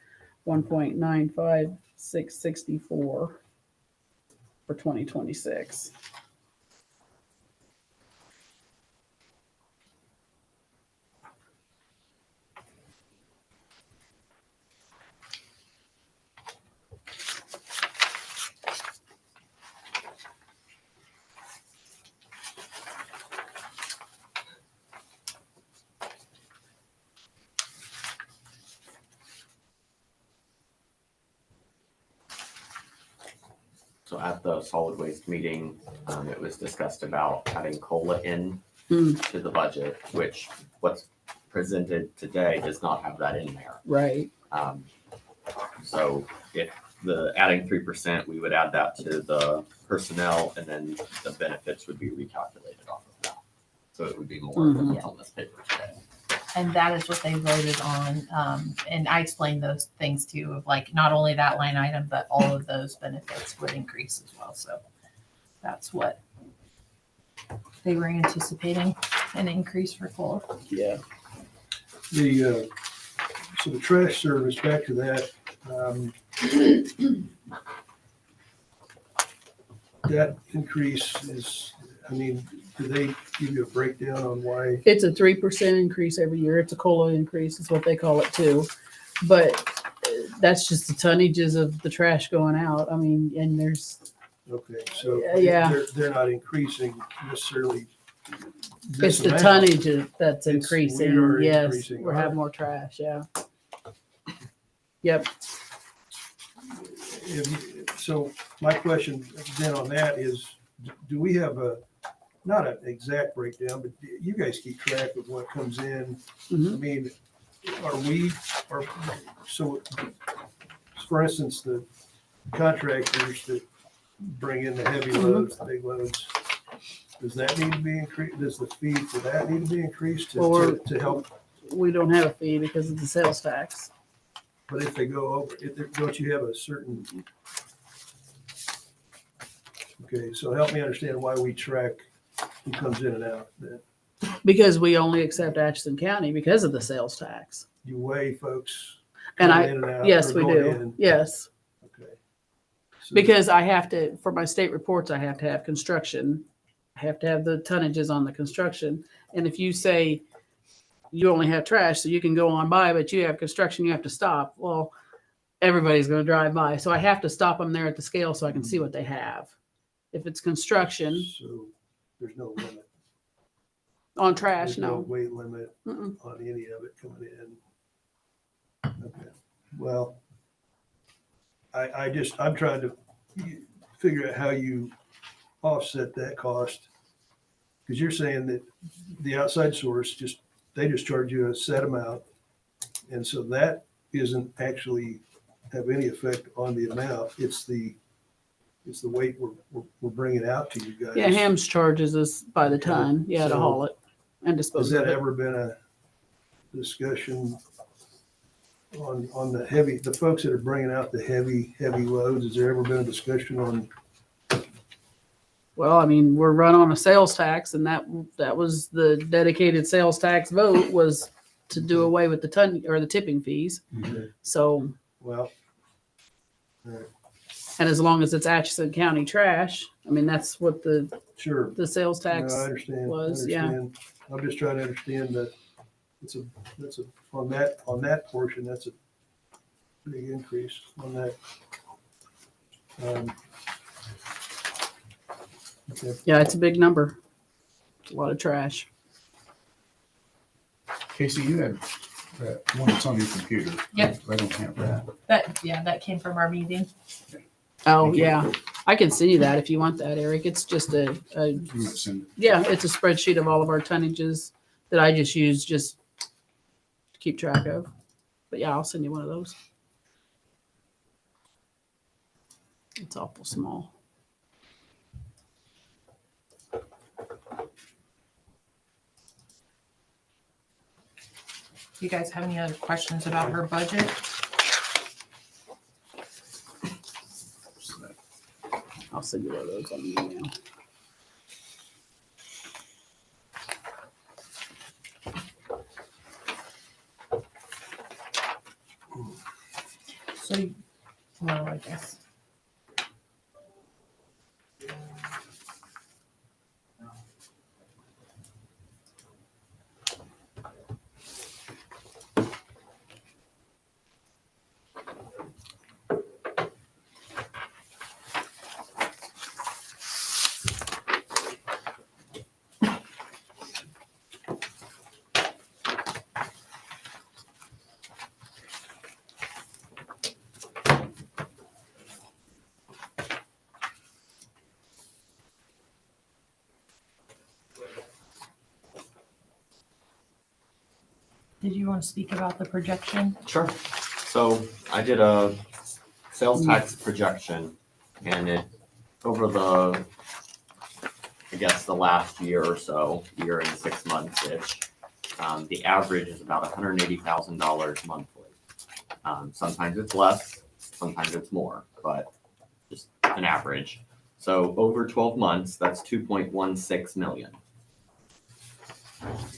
S8: 1.95664 for 2026.
S6: So at the solid waste meeting, it was discussed about adding COLA in
S8: Hmm.
S6: to the budget, which what's presented today does not have that in there.
S8: Right.
S6: So if adding 3%, we would add that to the personnel, and then the benefits would be recalculated off of that. So it would be more than what's on this paper today.
S1: And that is what they voted on. And I explained those things too, of like not only that line item, but all of those benefits would increase as well. So that's what they were anticipating, an increase for COLA.
S8: Yeah.
S5: So the trash service, back to that, that increase is, do they give you a breakdown on why?
S8: It's a 3% increase every year. It's a COLA increase is what they call it too. But that's just the tonnages of the trash going out. And there's,
S5: Okay, so
S8: Yeah.
S5: they're not increasing necessarily
S8: It's the
S5: amount,
S8: tonnage that's
S5: It's-
S8: increasing.
S5: we are
S8: Yes,
S5: increasing
S8: we're
S5: our-
S8: having more trash. Yeah. Yep.
S5: So my question then on that is, do we have not an exact breakdown, but you guys keep track of what comes in? I
S8: Mhm.
S5: mean, so for instance, the contractors that bring in the heavy loads, the big loads, does that need to be increased? Does the fee for that need to be increased to help?
S8: We don't have a fee because of the sales tax.
S5: But if they go over, don't you have a certain? Okay, so help me understand why we track who comes in and out. That
S8: Because we only accept Atchison County because of the sales tax.
S5: you weigh folks
S8: And
S5: coming in and out.
S8: yes,
S5: or
S8: we
S5: going
S8: do.
S5: in.
S8: Yes.
S5: Okay. So-
S8: Because I have to, for my state reports, I have to have construction. I have to have the tonnages on the construction. And if you say you only have trash, so you can go on by, but you have construction, you have to stop. Well, everybody's going to drive by. So I have to stop them there at the scale so I can see what they have. If it's construction
S5: So there's no limit.
S8: on trash,
S5: There's no
S8: no.
S5: weight limit
S8: Mm-mm.
S5: on any of it coming in. Okay, well, I'm trying to figure out how you offset that cost. Because you're saying that the outside source they just charge you a set amount. And so that isn't actually have any effect on the amount. It's the weight we're bringing out to you guys.
S8: Yeah, Hams charges us by the
S5: Okay,
S8: ton, to
S5: so
S8: haul it and
S5: Has
S8: dispose
S5: that
S8: of it.
S5: ever been a discussion on the folks that are bringing out the heavy loads? Has there ever been a discussion on?
S8: Well, I mean, we're run on a sales tax, and that was the dedicated sales tax vote was to do away with the ton or the tipping fees. So,
S5: Well,
S8: and as long as it's Atchison County trash, I mean, that's what
S5: sure.
S8: the sales
S5: No, I
S8: tax.
S5: understand.
S8: was,
S5: I
S8: yeah.
S5: understand. I'm just trying to understand that that's on that portion, that's a big increase on that. Okay.
S8: Yeah, it's a big number. It's a lot of trash.
S3: Casey, you had that one that's on your computer.
S1: Yep.
S3: I don't have that.
S1: That came from our meeting.
S8: Oh,
S3: Thank you.
S8: yeah. I can send you that if you want that, Eric. It's just
S3: You might send it.
S8: yeah, it's a spreadsheet of all of our tonnages that I just use just to keep track of. But yeah, I'll send you one of those. It's awful small.
S1: You guys have any other questions about her budget?
S8: I'll send you one of those on the email.
S1: So, well, I guess. Did you want to speak about the projection?
S6: Sure. So I did a sales tax projection, and over the, I guess, the last year or so, year and 6 months-ish, the average is about $180,000 monthly. Sometimes it's less, sometimes it's more, but just an average. So over 12 months, that's 2.16 million.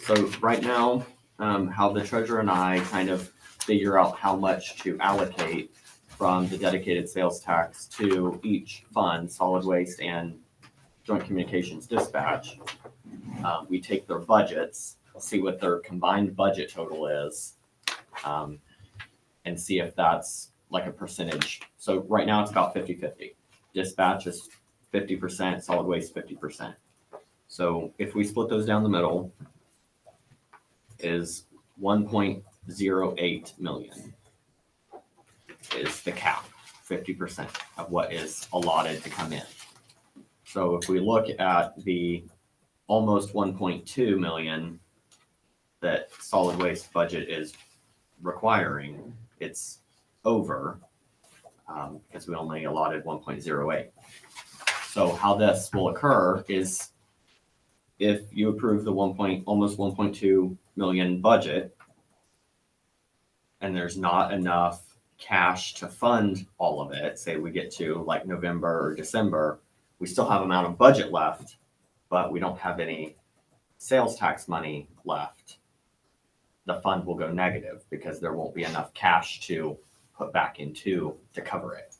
S6: So right now, how the treasurer and I kind of figure out how much to allocate from the dedicated sales tax to each fund, solid waste and joint communications dispatch. We take their budgets, see what their combined budget total is, and see if that's like a percentage. So right now it's about 50-50. Dispatch is 50%, solid waste 50%. So if we split those down the middle, is 1.08 million is the cap, 50% of what is allotted to come in. So if we look at the almost 1.2 million that solid waste budget is requiring, it's over because we only allotted 1.08. So how this will occur is if you approve the almost 1.2 million budget and there's not enough cash to fund all of it, say we get to like November or December, we still have amount of budget left, but we don't have any sales tax money left. The fund will go negative because there won't be enough cash to put back into to cover it.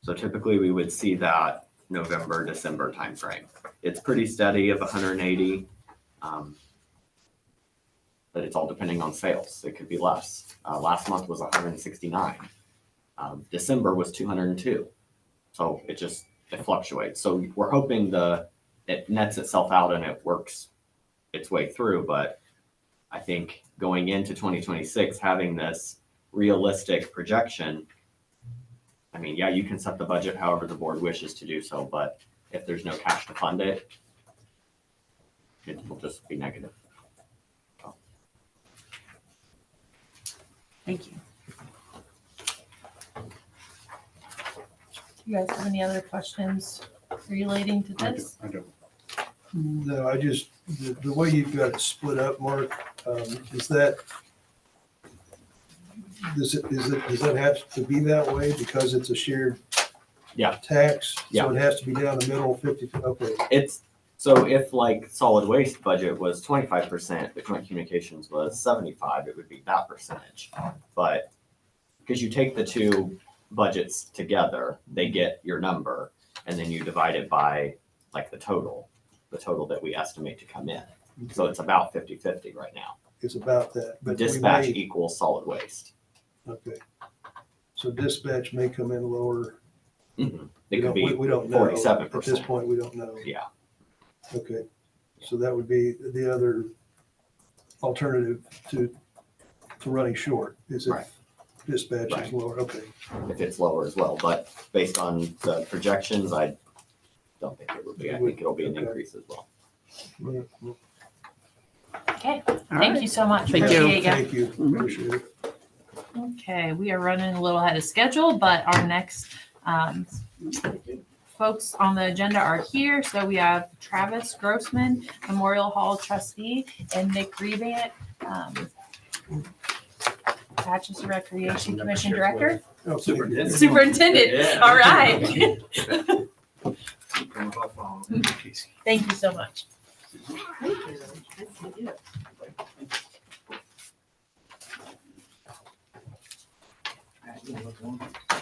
S6: So typically we would see that November, December timeframe. It's pretty steady of 180, but it's all depending on sales. It could be less. Last month was 169. December was 202. So it fluctuates. So we're hoping it nets itself out and it works its way through. But I think going into 2026, having this realistic projection, I mean, yeah, you can set the budget however the board wishes to do so, but if there's no cash to fund it, it will just be negative.
S1: Thank you. Do you guys have any other questions relating to this?
S3: I don't.
S5: No, I just, the way you've got it split up, Mark, does that have to be that way because it's a shared
S6: Yeah.
S5: tax?
S6: Yeah.
S5: So it has to be down the middle, 50, okay.
S6: So if like solid waste budget was 25%, the joint communications was 75, it would be that percentage. But because you take the two budgets together, they get your number, and then you divide it by like the total that we estimate to come in. So it's about 50-50 right now.
S5: It's about that. But we
S6: Dispatch
S5: may-
S6: equals solid waste.
S5: Okay. So dispatch may come in lower.
S6: It
S5: We
S6: could
S5: don't-
S6: be
S5: we don't know.
S6: 47%.
S5: At this point, we don't know.
S6: Yeah.
S5: Okay. So that would be the other alternative to running short is
S6: Right.
S5: if dispatch is
S6: Right.
S5: lower. Okay.
S6: If it's lower as well, but based on the projections, I don't think it would be. I think it'll be an
S5: Okay.
S6: increase as well.
S1: Okay,
S8: All
S1: thank
S8: right.
S1: you so much.
S8: Thank you.
S1: Appreciate ya.
S5: Thank you. Appreciate it.
S1: Okay, we are running a little ahead of schedule, but our next folks on the agenda are here. So we have Travis Grossman, Memorial Hall trustee, and Nick Rebant, Atchison Recreation Commission director.
S5: Oh, Superintendent.
S1: Superintendent,
S6: Yeah.
S1: all right. Thank you so much.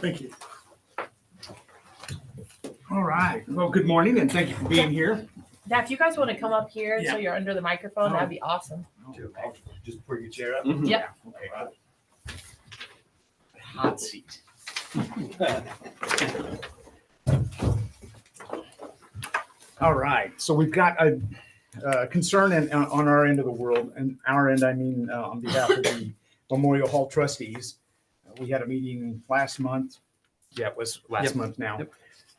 S9: Thank you. All right. Well, good morning and thank you for being here.
S1: Now, if you guys want to come up here so
S9: Yeah.
S1: you're under the microphone, that'd be awesome.
S9: Just bring your chair up.
S1: Yep.
S9: Okay. Hot seat. All right. So we've got a concern on our end of the world, and our end, I mean, on behalf of the Memorial Hall trustees. We had a meeting last month. Yeah, it was last month now.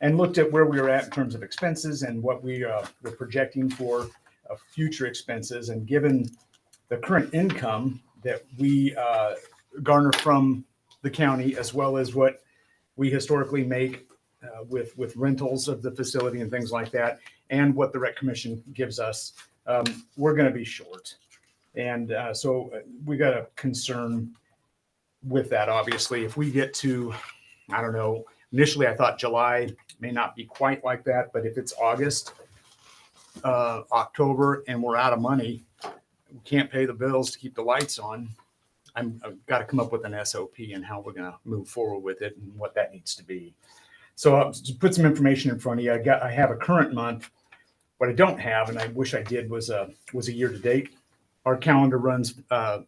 S9: And looked at where we were at in terms of expenses and what we were projecting for future expenses. And given the current income that we garner from the county, as well as what we historically make with rentals of the facility and things like that, and what the Rec Commission gives us, we're going to be short. And so we got a concern with that, obviously. If we get to, I don't know, initially I thought July may not be quite like that, but if it's August, October, and we're out of money, we can't pay the bills to keep the lights on, I've got to come up with an SOP and how we're going to move forward with it and what that needs to be. So to put some information in front of you, I have a current month. What I don't have, and I wish I did, was a year to date. Our calendar runs, our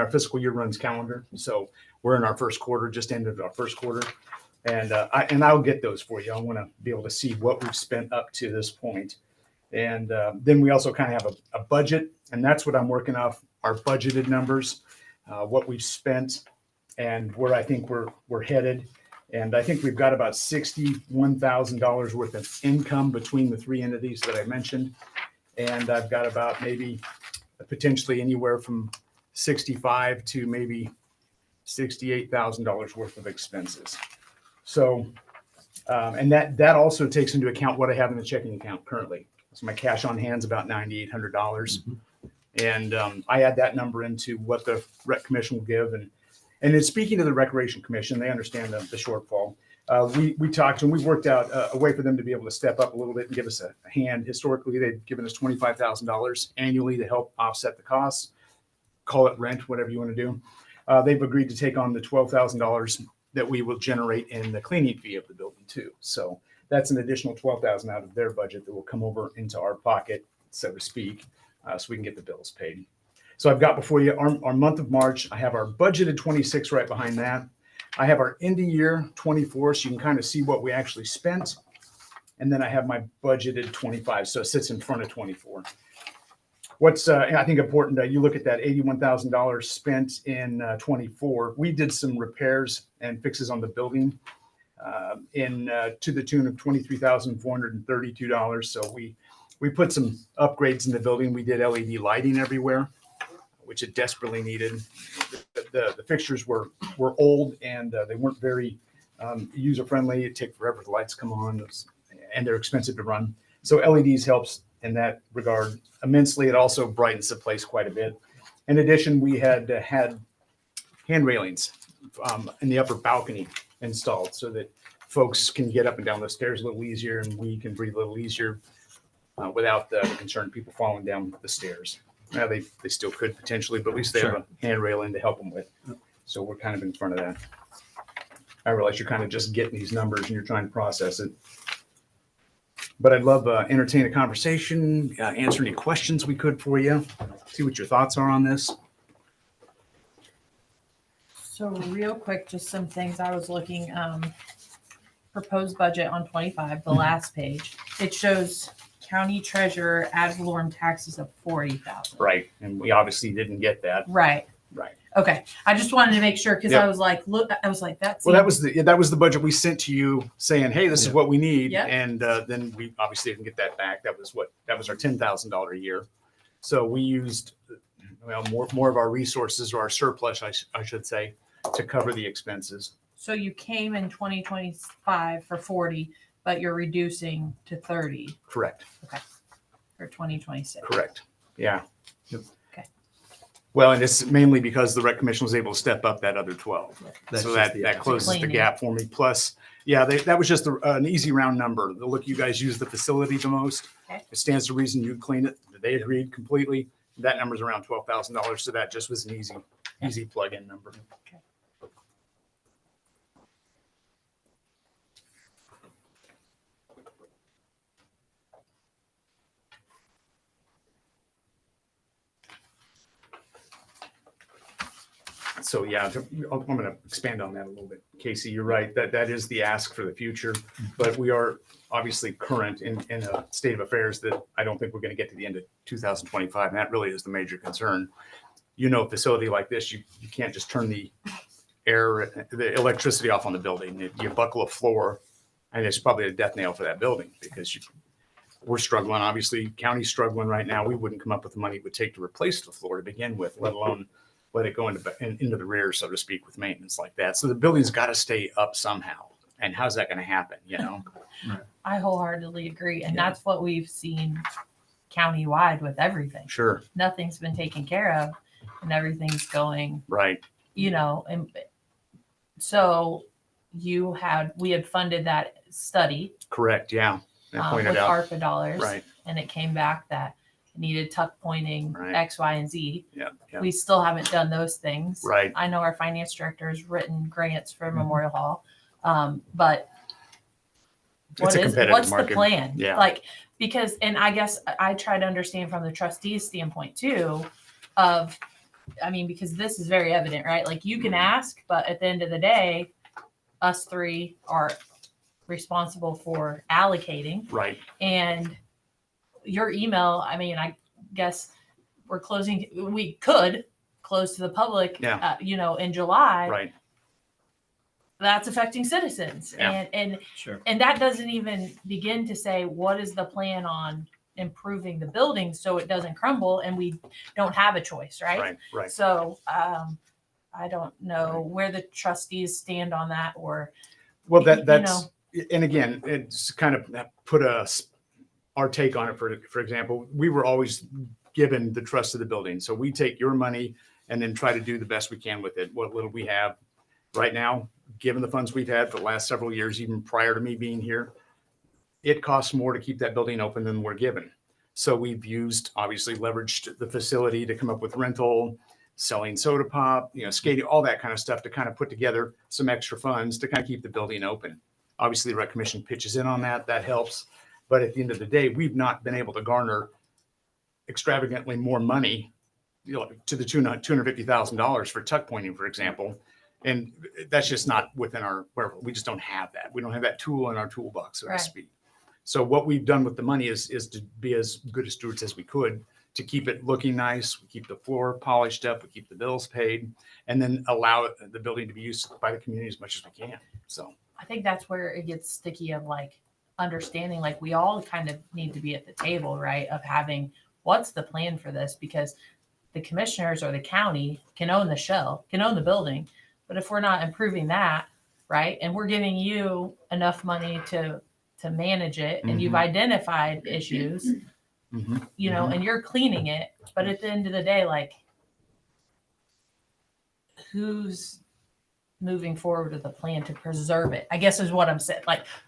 S9: fiscal year runs calendar. So we're in our first quarter, just ended our first quarter. And I'll get those for you. I want to be able to see what we've spent up to this point. And then we also kind of have a budget, and that's what I'm working off, our budgeted numbers, what we've spent and where I think we're headed. And I think we've got about $61,000 worth of income between the three entities that I mentioned. And I've got about maybe potentially anywhere from 65 to maybe $68,000 worth of expenses. So, and that also takes into account what I have in the checking account currently. So my cash on hand is about $9,800. And I add that number into what the rec commission will give. And in speaking to the recreation commission, they understand the shortfall. We talked and we worked out a way for them to be able to step up a little bit and give us a hand. Historically, they've given us $25,000 annually to help offset the costs. Call it rent, whatever you want to do. They've agreed to take on the $12,000 that we will generate in the cleaning fee of the building too. So that's an additional $12,000 out of their budget that will come over into our pocket, so to speak, so we can get the bills paid. So I've got before you our month of March. I have our budgeted 26 right behind that. I have our end of year 24, so you can kind of see what we actually spent. And then I have my budgeted 25, so it sits in front of 24. What's I think important that you look at that $81,000 spent in 24. We did some repairs and fixes on the building to the tune of $23,432. So we put some upgrades in the building. We did LED lighting everywhere, which it desperately needed. The fixtures were old and they weren't very user friendly. It took forever for the lights to come on, and they're expensive to run. So LEDs helps in that regard immensely. It also brightens the place quite a bit. In addition, we had hand railings in the upper balcony installed so that folks can get up and down the stairs a little easier, and we can breathe a little easier without the concern of people falling down the stairs. Now they still could potentially, but at least they have a hand railing to help them with. So we're kind of in front of that. I realize you're kind of just getting these numbers and you're trying to process it. But I'd love to entertain a conversation, answer any questions we could for you, see what your thoughts are on this.
S1: So real quick, just some things I was looking, proposed budget on 25, the last page. It shows county treasurer ad valorem taxes of 40,000.
S9: Right. And we obviously didn't get that.
S1: Right.
S9: Right.
S1: Okay. I just wanted to make sure because
S9: Yep.
S1: I was like, look, I was like, that's
S9: Well, that was the budget we sent to you saying, hey, this is what we need.
S1: Yep.
S9: And then we obviously didn't get that back. That was our $10,000 a year. So we used more of our resources, or our surplus, I should say, to cover the expenses.
S1: So you came in 2025 for 40, but you're reducing to 30
S9: Correct.
S1: for 2026.
S9: Correct. Yeah.
S3: Yep.
S1: Okay.
S9: Well, and it's mainly because the rec commission was able to step up that other 12.
S3: That's
S9: So
S3: just
S9: that closes the
S1: Cleaning.
S9: gap for me. Plus, that was just an easy round number. Look, you guys use the facility the most.
S1: Okay.
S9: It stands to reason you clean it. They agreed completely. That number's around $12,000. So that just was an easy plug-in number. So yeah, I'm going to expand on that a little bit. K.S.A, you're right. That is the ask for the future, but we are obviously current in a state of affairs that I don't think we're going to get to the end of 2025. And that really is the major concern. A facility like this, you can't just turn the electricity off on the building. You buckle a floor, and it's probably a death nail for that building because we're struggling. Obviously, county's struggling right now. We wouldn't come up with the money it would take to replace the floor to begin with, let alone let it go into the rear, so to speak, with maintenance like that. So the building's got to stay up somehow. And how's that going to happen?
S1: I wholeheartedly agree. And that's what we've seen countywide with everything.
S9: Sure.
S1: Nothing's been taken care of and everything's going,
S9: Right.
S1: and so we had funded that study
S9: Correct. Yeah. I
S1: with
S9: pointed out.
S1: ARPA dollars.
S9: Right.
S1: And it came back that it needed tuck pointing
S9: Right.
S1: X, Y, and Z.
S9: Yeah. Yeah.
S1: We still haven't done those things.
S9: Right.
S1: I know our finance director has written grants for Memorial Hall. But
S9: It's a competitive
S1: what's
S9: market.
S1: the plan?
S9: Yeah.
S1: Because I guess I try to understand from the trustees standpoint too, because this is very evident, right? Like you can ask, but at the end of the day, us three are responsible for allocating.
S9: Right.
S1: And your email, I mean, I guess we could close to the public,
S9: Yeah.
S1: in July.
S9: Right.
S1: That's affecting citizens.
S9: Yeah.
S10: Sure.
S1: And that doesn't even begin to say, what is the plan on improving the building so it doesn't crumble and we don't have a choice, right?
S9: Right. Right.
S1: So I don't know where the trustees stand on that, or
S9: Well,
S1: you
S9: that's, and again, it's kind of put our take on it. For example, we were always given the trust of the building. So we take your money and then try to do the best we can with it. What little we have right now, given the funds we've had for the last several years, even prior to me being here, it costs more to keep that building open than we're given. So we've obviously leveraged the facility to come up with rental, selling soda pop, skating, all that kind of stuff to kind of put together some extra funds to kind of keep the building open. Obviously, the rec commission pitches in on that. That helps. But at the end of the day, we've not been able to garner extravagantly more money, to the tune of $250,000 for tuck pointing, for example. And that's just not within we just don't have that. We don't have that tool in our toolbox, so to speak. So what we've done with the money is to be as good a stewards as we could to keep it looking nice. We keep the floor polished up, we keep the bills paid, and then allow the building to be used by the community as much as we can. So
S1: I think that's where it gets sticky of understanding, we all kind of need to be at the table, right? Of having, what's the plan for this? Because the commissioners or the county can own the shell, can own the building. But if we're not improving that, right, and we're giving you enough money to manage it, and you've identified issues, and you're cleaning it, but at the end of the day, who's moving forward with a plan to preserve it, I guess is what I'm saying.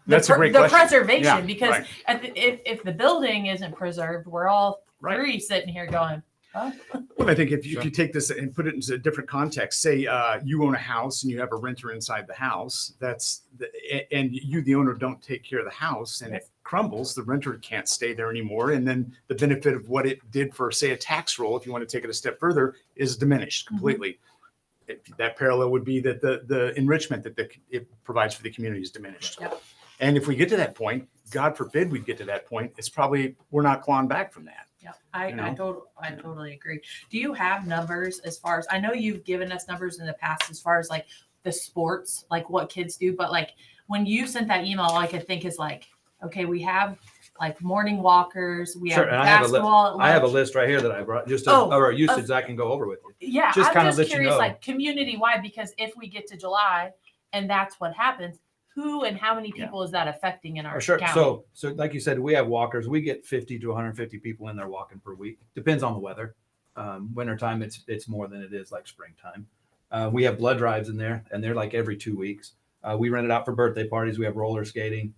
S9: That's a great
S1: the
S9: question.
S1: preservation,
S9: Yeah,
S1: because
S9: right.
S1: if the building isn't preserved, we're all three sitting here going, oh.
S9: Well, I think if you take this and put it into a different context, say you own a house and you have a renter inside the house, and you, the owner, don't take care of the house and it crumbles, the renter can't stay there anymore. And then the benefit of what it did for, say, a tax roll, if you want to take it a step further, is diminished completely. That parallel would be that the enrichment that it provides for the community is diminished.
S1: Yep.
S9: And if we get to that point, God forbid we get to that point, it's probably, we're not clawing back from that.
S1: Yeah, I totally agree. Do you have numbers as far as, I know you've given us numbers in the past as far as the sports, what kids do, but when you sent that email, all I could think is okay, we have morning walkers, we have
S10: Sure, and
S1: basketball.
S10: I have a list right here that I brought just or usage I can go over with you.
S1: Yeah,
S10: Just
S1: I'm
S10: kind of
S1: just
S10: let you
S1: curious,
S10: know.
S1: community wide, because if we get to July and that's what happens, who and how many people is that affecting in our
S10: Sure.
S1: county?
S10: So like you said, we have walkers. We get 50 to 150 people in there walking per week. Depends on the weather. Wintertime, it's more than it is springtime. We have blood drives in there, and they're every 2 weeks. We rent it out for birthday parties. We have roller skating.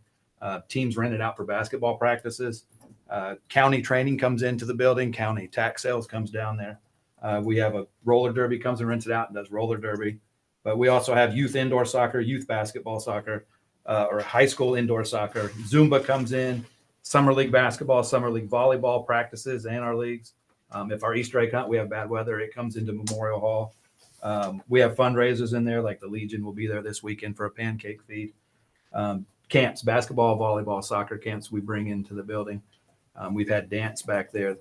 S10: Teams rent it out for basketball practices. County training comes into the building. County tax sales comes down there. We have a roller derby comes and rents it out and does roller derby. But we also have youth indoor soccer, youth basketball soccer, or high school indoor soccer. Zumba comes in, summer league basketball, summer league volleyball practices, and our leagues. If our Easter egg hunt, we have bad weather, it comes into Memorial Hall. We have fundraisers in there, like the Legion will be there this weekend for a pancake feed. Camps, basketball, volleyball, soccer camps we bring into the building. We've had dance back there.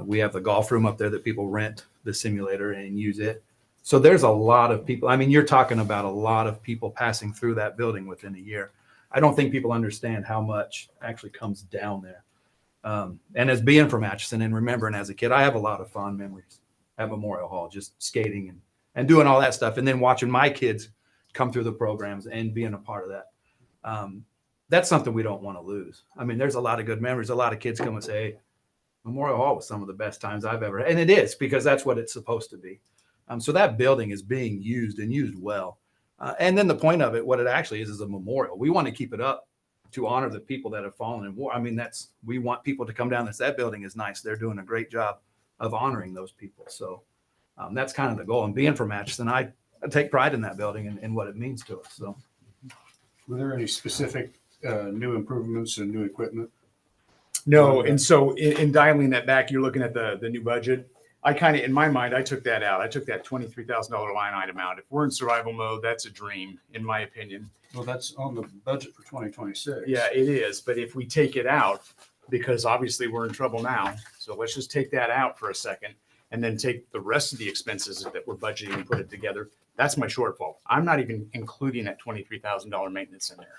S10: We have the golf room up there that people rent the simulator and use it. So there's a lot of people. I mean, you're talking about a lot of people passing through that building within a year. I don't think people understand how much actually comes down there. And as being from Atchison and remembering as a kid, I have a lot of fond memories at Memorial Hall, just skating and doing all that stuff. And then watching my kids come through the programs and being a part of that. That's something we don't want to lose. I mean, there's a lot of good memories. A lot of kids come and say, hey, Memorial Hall was some of the best times I've ever had. And it is, because that's what it's supposed to be. So that building is being used and used well. And then the point of it, what it actually is a memorial. We want to keep it up to honor the people that have fallen in war. I mean, we want people to come down and say, that building is nice. They're doing a great job of honoring those people. So that's kind of the goal. And being from Atchison, I take pride in that building and what it means to us. So,
S3: Were there any specific new improvements and new equipment?
S9: No. And so in dialing that back, you're looking at the new budget. I kind of, in my mind, I took that out. I took that $23,000 line item out. If we're in survival mode, that's a dream, in my opinion.
S3: Well, that's on the budget for 2026.
S9: Yeah, it is. But if we take it out, because obviously we're in trouble now. So let's just take that out for a second and then take the rest of the expenses that we're budgeting and put it together. That's my shortfall. I'm not even including that $23,000 maintenance in there.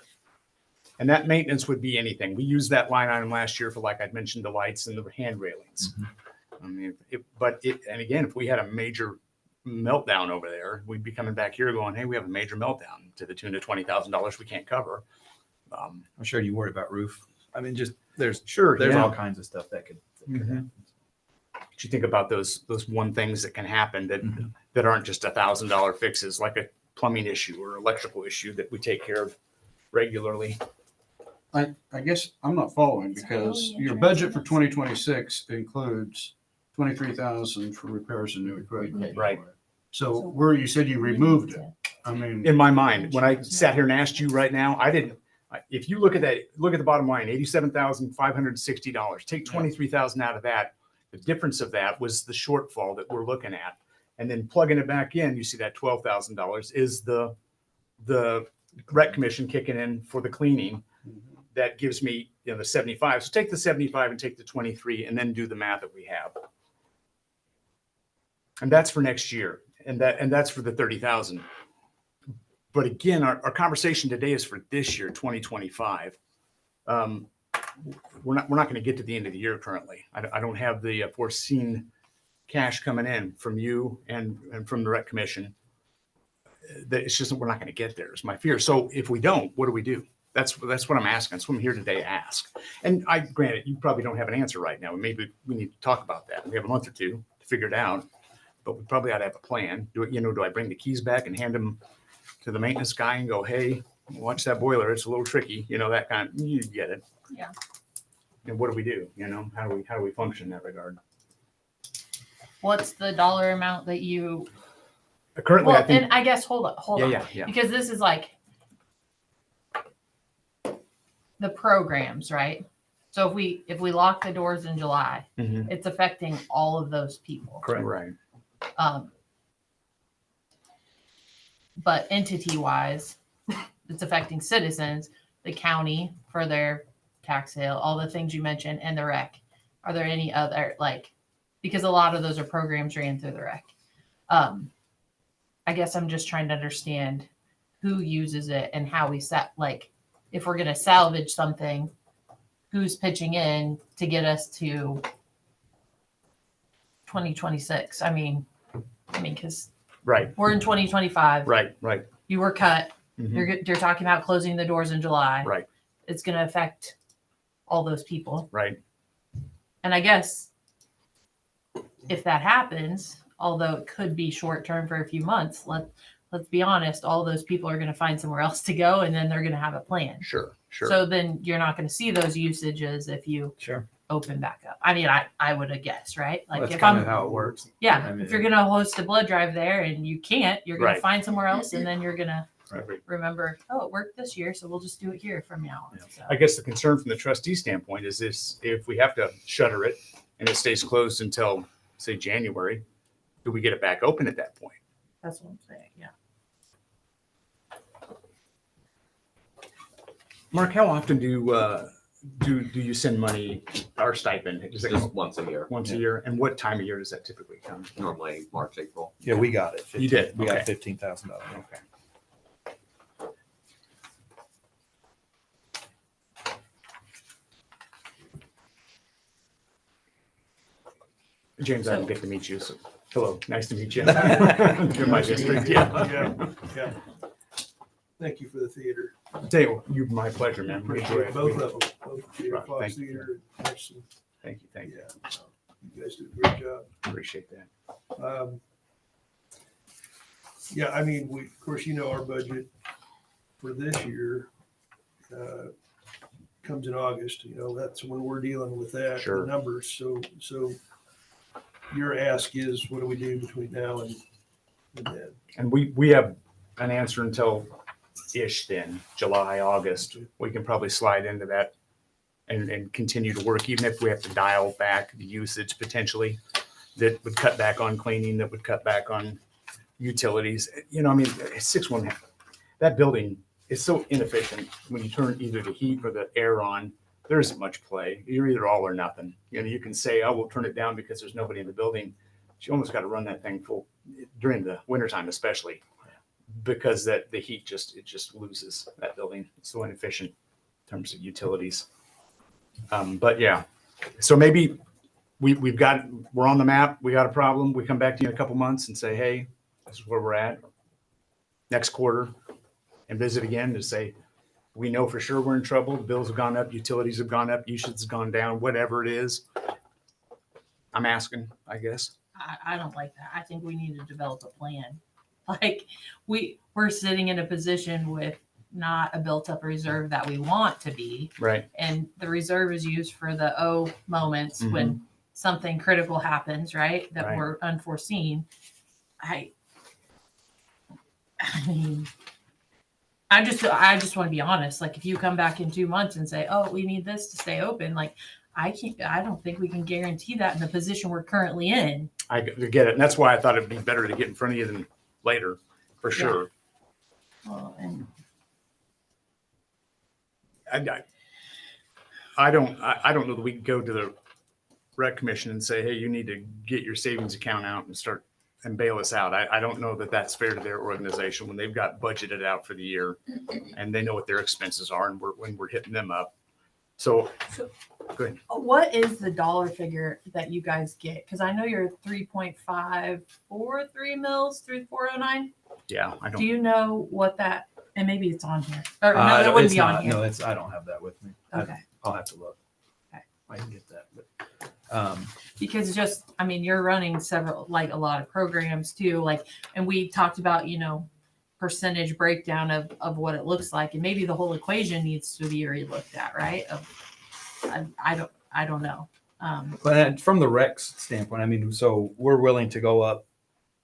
S9: And that maintenance would be anything. We used that line item last year for, like I'd mentioned, the lights and the hand railings. I mean, and again, if we had a major meltdown over there, we'd be coming back here going, hey, we have a major meltdown to the tune of $20,000 we can't cover.
S10: I'm sure you worry about roof. I mean, just there's
S9: Yeah.
S10: all kinds of stuff that could happen.
S9: But you think about those one things that can happen that aren't just $1,000 fixes, like a plumbing issue or electrical issue that we take care of regularly.
S3: I guess I'm not following because your budget for 2026 includes 23,000 for repairs and new equipment.
S9: Right.
S3: So where you said you removed it, I mean,
S9: In my mind, when I sat here and asked you right now, I didn't. If you look at that, look at the bottom line, $87,560. Take 23,000 out of that. The difference of that was the shortfall that we're looking at, and then plugging it back in, you see that $12,000 is the rec commission kicking in for the cleaning. That gives me, the 75. So take the 75 and take the 23, and then do the math that we have. And that's for next year, and that's for the 30,000. But again, our conversation today is for this year, 2025. We're not going to get to the end of the year currently. I don't have the foreseen cash coming in from you and from the rec commission. It's just we're not going to get there is my fear. So if we don't, what do we do? That's what I'm asking. That's what I'm here today to ask. And granted, you probably don't have an answer right now. Maybe we need to talk about that. We have a month or two to figure it out, but we probably ought to have a plan. Do I bring the keys back and hand them to the maintenance guy and go, hey, watch that boiler. It's a little tricky. That kind of, you get it.
S1: Yeah.
S9: And what do we do? How do we function in that regard?
S1: What's the dollar amount that you?
S9: Currently,
S1: Well,
S9: I think.
S1: and I guess hold on,
S9: Yeah.
S1: because this is like the programs, right? So if we lock the doors in July,
S9: Mhm.
S1: it's affecting all of those people.
S9: Correct. Right.
S1: But entity wise, it's affecting citizens, the county for their tax sale, all the things you mentioned, and the rec. Are there any other, because a lot of those are programs ran through the rec. I guess I'm just trying to understand who uses it and how we set, if we're going to salvage something, who's pitching in to get us to 2026. I mean, because
S9: Right.
S1: we're in 2025.
S9: Right.
S1: You were cut.
S9: Mhm.
S1: You're talking about closing the doors in July.
S9: Right.
S1: It's going to affect all those people.
S9: Right.
S1: And I guess if that happens, although it could be short term for a few months, let's be honest, all those people are going to find somewhere else to go, and then they're going to have a plan.
S9: Sure.
S1: So then you're not going to see those usages if you open back up. I mean, I would have guessed, right?
S10: That's
S1: if
S10: kind of how it works.
S1: Yeah,
S10: I mean,
S1: if you're going to host a blood drive there and you can't, you're going
S9: Right.
S1: to find somewhere else, and then you're going to
S9: Right.
S1: remember, oh, it worked this year, so we'll just do it here from now on. So.
S9: I guess the concern from the trustee standpoint is this: if we have to shutter it and it stays closed until, say, January, do we get it back open at that point?
S1: That's what I'm saying. Yeah.
S9: Mark, how often do you send money, our stipend? Is it
S6: Just once a year.
S9: once a year? And what time of year does that typically come?
S6: Normally March, April.
S10: Yeah, we got it.
S9: You did?
S10: We
S9: Okay.
S10: got $15,000.
S9: Okay. James, I didn't get to meet you, so hello, nice to meet you. You're my district, yeah.
S5: Yeah. Thank you for the theater.
S9: Tell you, my pleasure, man. We enjoy
S5: Appreciate
S9: it.
S5: both of them. Both the
S9: Right,
S5: Fox
S9: thank you.
S5: Theater and Atchison.
S9: Thank you.
S5: Yeah. You guys do a great job.
S9: Appreciate that.
S5: Yeah, I mean, of course, our budget for this year comes in August. That's when we're dealing with that,
S9: Sure.
S5: the numbers. So your ask is, what do we do between now and then?
S9: And we have an answer until then, July, August. We can probably slide into that and continue to work, even if we have to dial back the usage potentially. That would cut back on cleaning, that would cut back on utilities. I mean, 6-1, that building is so inefficient when you turn either the heat or the air on. there isn't much play. You're either all or nothing. You know, you can say, oh, we'll turn it down because there's nobody in the building. But you almost got to run that thing full during the wintertime, especially because the heat just loses that building. It's so inefficient in terms of utilities. But yeah, so maybe we're on the map. We got a problem. We come back to you in a couple months and say, hey, this is where we're at next quarter, and visit again to say, we know for sure we're in trouble. Bills have gone up, utilities have gone up, usage has gone down, whatever it is. I'm asking, I guess.
S1: I don't like that. I think we need to develop a plan. Like we're sitting in a position with not a built up reserve that we want to be.
S9: Right.
S1: And the reserve is used for the moments when something critical happens, right? That
S9: Right.
S1: were unforeseen. I mean, I just want to be honest. Like if you come back in 2 months and say, oh, we need this to stay open, like I don't think we can guarantee that in the position we're currently in.
S9: I get it. And that's why I thought it'd be better to get in front of you than later, for sure.
S1: Well, and
S9: I don't know that we can go to the rec commission and say, hey, you need to get your savings account out and start and bail us out. I don't know that that's fair to their organization when they've got budgeted out for the year and they know what their expenses are and when we're hitting them up. So go ahead.
S1: what is the dollar figure that you guys get? Because I know you're 3.543 mils through 409.
S9: Yeah, I
S1: Do
S9: don't.
S1: you know what that? And maybe it's on here. Or no,
S10: I
S1: it
S10: don't-
S1: wouldn't
S10: it's
S1: be on
S10: not-
S1: here.
S10: No, I don't have that with me.
S1: Okay.
S10: I'll have to look.
S1: Okay.
S10: I can get that. But,
S1: Because it's just, I mean, you're running several, like a lot of programs too, like, and we talked about, percentage breakdown of what it looks like, and maybe the whole equation needs to be relooked at, right? I don't know.
S10: But from the Rex standpoint, I mean, so we're willing to go up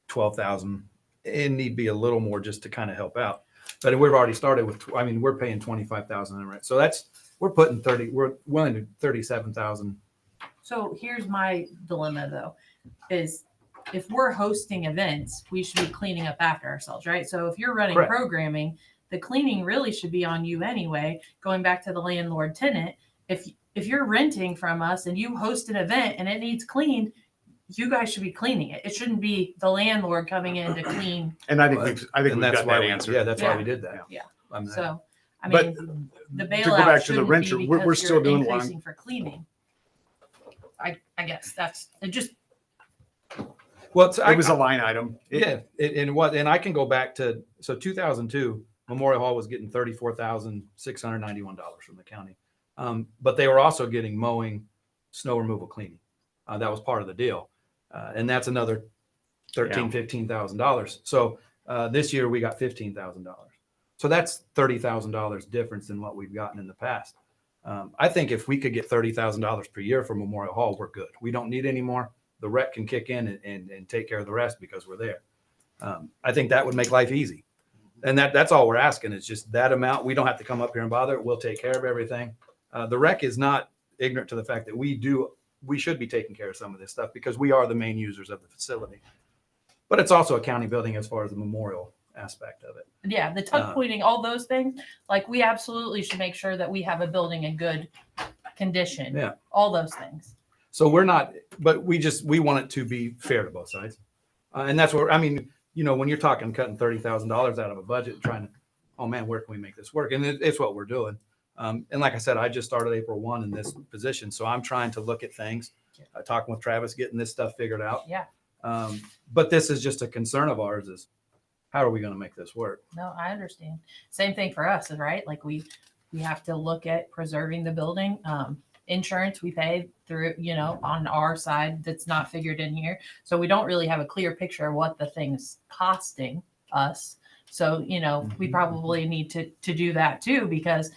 S10: 12,000 and need be a little more just to kind of help out. But we've already started with, I mean, we're paying 25,000 in rent. So we're willing to 37,000.
S1: So here's my dilemma though, is if we're hosting events, we should be cleaning up after ourselves, right? So if you're running
S10: Correct.
S1: programming, the cleaning really should be on you anyway. Going back to the landlord tenant, if you're renting from us and you host an event and it needs cleaned, you guys should be cleaning it. It shouldn't be the landlord coming in to clean.
S9: And I think we've
S10: And that's
S9: got
S10: why
S9: that answer.
S10: Yeah, that's why
S1: Yeah.
S10: we did that.
S1: Yeah.
S10: I mean,
S1: So, I
S9: But
S1: mean, the
S9: to
S1: bailout
S9: go back to the
S1: shouldn't
S9: renter,
S1: be
S9: we're
S1: because
S9: still
S1: you're
S9: doing
S1: increasing for cleaning. I guess that's it. Just
S10: well, it's,
S9: It was a line item.
S10: and I can go back to 2002. Memorial Hall was getting $34,691 from the county, but they were also getting mowing, snow removal, cleaning. That was part of the deal, and that's another $15,000. So this year we got $15,000. So that's $30,000 difference than what we've gotten in the past. I think if we could get $30,000 per year for Memorial Hall, we're good. We don't need any more. The rec can kick in and take care of the rest because we're there. I think that would make life easy. And that's all we're asking is just that amount. We don't have to come up here and bother. We'll take care of everything. The rec is not ignorant to the fact that we should be taking care of some of this stuff because we are the main users of the facility. But it's also a county building as far as the memorial aspect of it.
S1: yeah, the tuck pointing, all those things. Like we absolutely should make sure that we have a building in good condition.
S10: Yeah.
S1: All those things.
S10: So we're not, but we want it to be fair to both sides. And that's what, I mean, when you're talking cutting $30,000 out of a budget and trying to, oh man, where can we make this work? And it's what we're doing. And like I said, I just started April 1 in this position. So I'm trying to look at things, talking with Travis, getting this stuff figured out.
S1: Yeah.
S10: But this is just a concern of ours is how are we going to make this work?
S1: No, I understand. Same thing for us, right? Like we have to look at preserving the building. Insurance we pay through, on our side that's not figured in here. So we don't really have a clear picture of what the thing's costing us. So, we probably need to do that too, because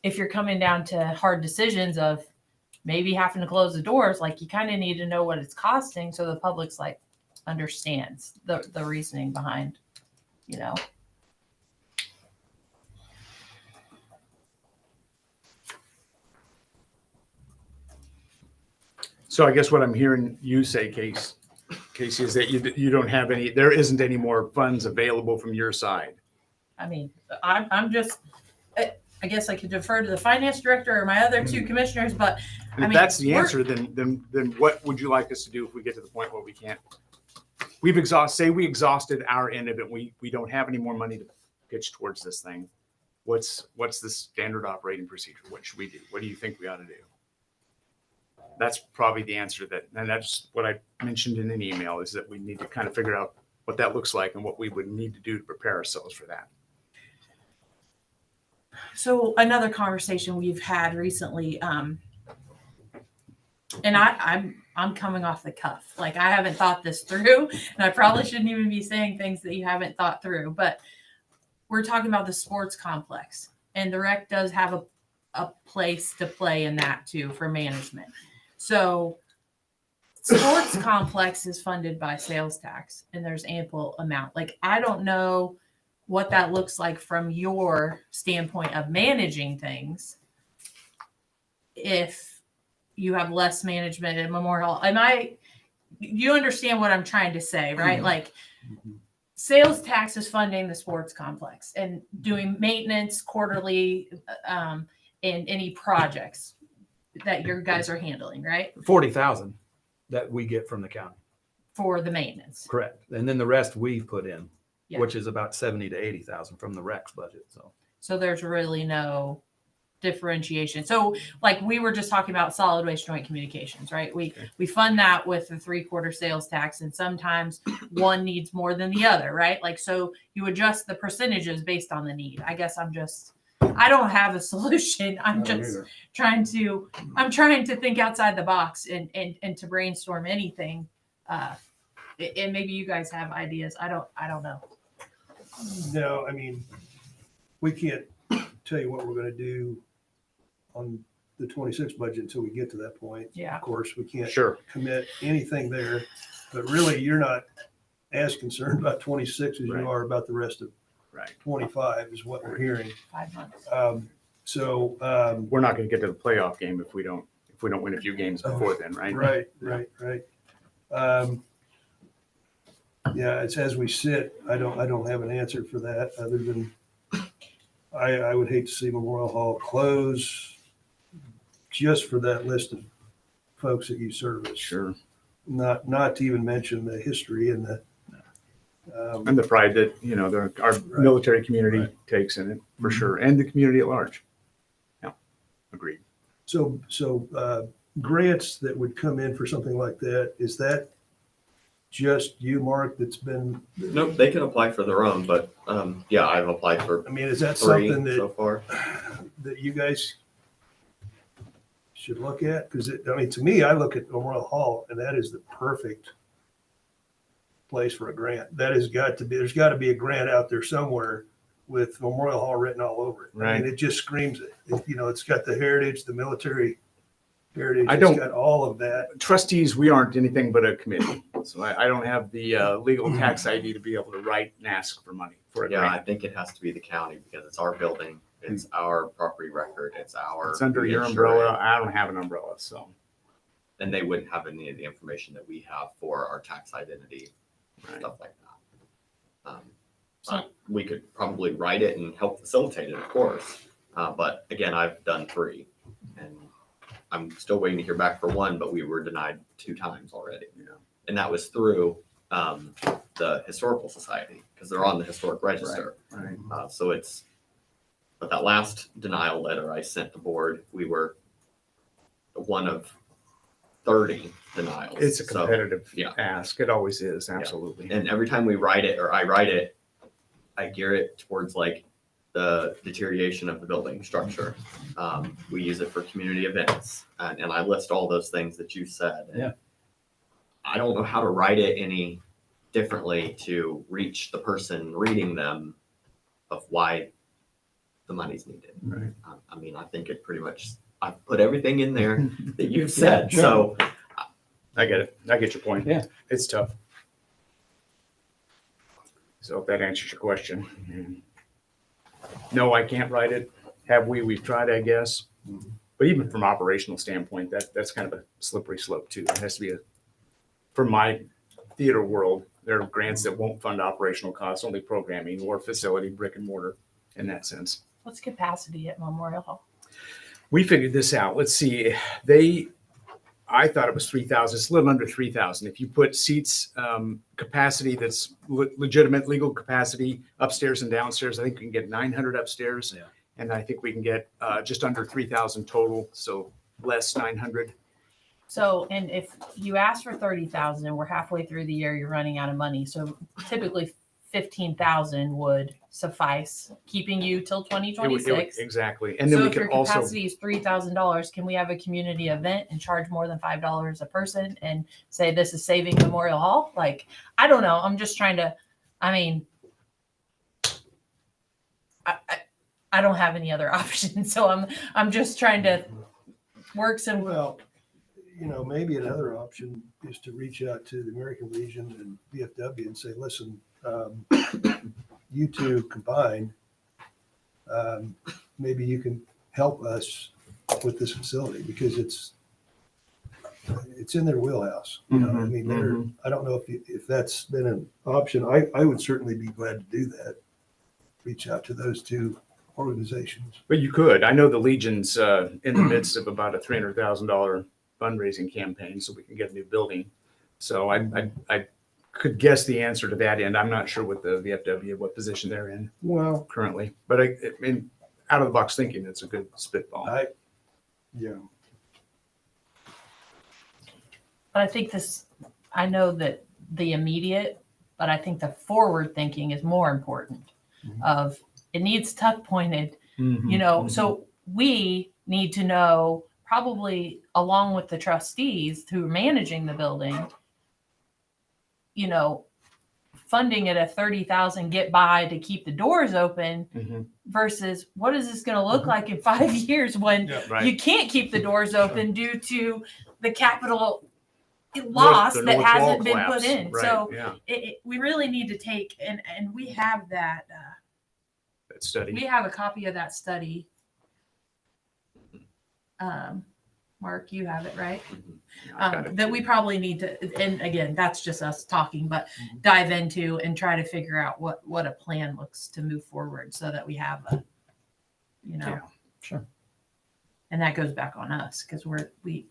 S1: if you're coming down to hard decisions of maybe having to close the doors, like you kind of need to know what it's costing so the public's like understands the reasoning behind,
S9: So I guess what I'm hearing you say, Casey, is that you don't have there isn't any more funds available from your side.
S1: I mean, I'm just, I guess I could defer to the finance director or my other two commissioners, but
S9: And
S1: I
S9: if
S1: mean,
S9: that's the
S1: we're-
S9: answer, then what would you like us to do if we get to the point where we can't? We exhausted our end of it. We don't have any more money to pitch towards this thing. What's the standard operating procedure? What should we do? What do you think we ought to do? That's probably the answer to that. And that's what I mentioned in an email, is that we need to kind of figure out what that looks like and what we would need to do to prepare ourselves for that.
S1: So another conversation we've had recently, and I'm coming off the cuff. Like, I haven't thought this through, and I probably shouldn't even be saying things that you haven't thought through. But we're talking about the sports complex, and the rec does have a place to play in that too for management. So sports complex is funded by sales tax, and there's ample amount. Like, I don't know what that looks like from your standpoint of managing things. If you have less management at Memorial, you understand what I'm trying to say, right?
S9: Mm-hmm.
S1: Like, sales tax is funding the sports complex and doing maintenance quarterly, and any projects that your guys are handling, right?
S10: 40,000 that we get from the county.
S1: For the maintenance.
S10: Correct. And then the rest we put in,
S1: Yeah.
S10: which is about 70 to 80,000 from the Rex budget.
S1: So there's really no differentiation. So, like, we were just talking about solid waste joint communications, right? We fund that with the 3/4 sales tax, and sometimes one needs more than the other, right? Like, so you adjust the percentages based on the need. I guess I don't have a solution. I'm just trying to think outside the box and to brainstorm anything. And maybe you guys have ideas. I don't know.
S5: No, I mean, we can't tell you what we're going to do on the 26 budget until we get to that point.
S1: Yeah.
S5: Of course, we can't
S9: Sure.
S5: commit anything there, but really you're not as concerned about 26 as
S9: Right.
S5: you are about the rest of
S9: Right.
S5: 25 is what we're hearing.
S1: 5 months.
S5: So,
S9: We're not going to get to the playoff game if we don't win a few games before then, right?
S5: right. Yeah, it's as we sit, I don't have an answer for that other than I would hate to see Memorial Hall close just for that list of folks that you service.
S9: Sure.
S5: Not to even mention the history and the
S9: And the pride that, our military community
S5: Right.
S9: takes in it, for sure, and the community at large. Yeah, agreed.
S5: so grants that would come in for something like that, is that just you, Mark, that's been,
S6: Nope, they can apply for their own, but yeah, I've applied for
S5: I mean, is that
S6: 3
S5: something
S6: so
S5: that
S6: far.
S5: you guys should look at? Because to me, I look at Memorial Hall and that is the perfect place for a grant. There's got to be a grant out there somewhere with Memorial Hall written all over it. I mean, it just screams it. It's got the heritage, the military heritage. It's got all of that.
S9: Trustees, we aren't anything but a committee. So I don't have the legal tax ID to be able to write and ask for money for a
S6: Yeah, I
S9: grant.
S6: think it has to be the county because it's our building, it's our property record, it's
S9: It's under your umbrella. I don't have an umbrella, so.
S6: And they wouldn't have any of the information that we have for our tax identity,
S9: Right.
S6: stuff like that. We could probably write it and help facilitate it, of course. But again, I've done 3 and I'm still waiting to hear back for 1, but we were denied 2 times already. And that was through the Historical Society because they're on the historic register.
S9: Right.
S6: But that last denial letter I sent the board, we were one of 30 denials.
S9: It's a
S6: So,
S9: competitive
S6: yeah.
S9: ask. It always is, absolutely.
S6: and every time we write it or I write it, I gear it towards like the deterioration of the building structure. We use it for community events and I list all those things that you said. And
S10: Yeah.
S6: I don't know how to write it any differently to reach the person reading them of why the money's needed.
S9: Right.
S6: I mean, I think it pretty much, I've put everything in there that you've said. So
S9: I get it. I get your point.
S10: Yeah.
S9: It's tough. So if that answers your question. No, I can't write it. We've tried, I guess. But even from operational standpoint, that's kind of a slippery slope too. It has to be from my theater world, there are grants that won't fund operational costs, only programming or facility, brick and mortar in that sense.
S1: What's capacity at Memorial Hall?
S9: We figured this out. Let's see. I thought it was 3,000. It's a little under 3,000. If you put seats, capacity that's legitimate legal capacity upstairs and downstairs, I think we can get 900 upstairs.
S10: Yeah.
S9: And I think we can get just under 3,000 total. So less 900.
S1: So, and if you ask for 30,000 and we're halfway through the year, you're running out of money. So typically 15,000 would suffice, keeping you till 2026.
S9: Exactly. And then
S1: So
S9: we
S1: if your
S9: could also,
S1: capacity is $3,000, can we have a community event and charge more than $5 a person and say this is saving Memorial Hall? Like, I don't know. I'm just trying to, I mean, I don't have any other options. So I'm just trying to work some.
S5: Well, maybe another option is to reach out to the American Legion and VFW and say, listen, you two combined, maybe you can help us with this facility because it's in their wheelhouse. I mean, I don't know if that's been an option. I would certainly be glad to do that. Reach out to those two organizations.
S9: but you could. I know the Legion's in the midst of about a $300,000 fundraising campaign, so we can get a new building. So I could guess the answer to that end. I'm not sure what the VFW, what position they're in
S5: Well,
S9: currently, but I mean, out of the box thinking, it's a good spitball.
S5: yeah.
S1: But I think I know that the immediate, but I think the forward thinking is more important of it needs tuck pointed, so we need to know probably along with the trustees who are managing the building, funding it at 30,000 get by to keep the doors open versus what is this going to look like in 5 years when you can't keep the doors open due to the capital loss
S9: The
S1: that
S9: north
S1: hasn't
S9: wall
S1: been
S9: collapse.
S1: put in.
S9: Right,
S1: So
S9: yeah,
S1: we really need to take, and we have that,
S9: that study.
S1: we have a copy of that study. Mark, you have it, right?
S9: I've got it.
S1: That we probably need to, and again, that's just us talking, but dive into and try to figure out what a plan looks to move forward so that we have
S9: Yeah,
S10: sure.
S1: and that goes back on us because we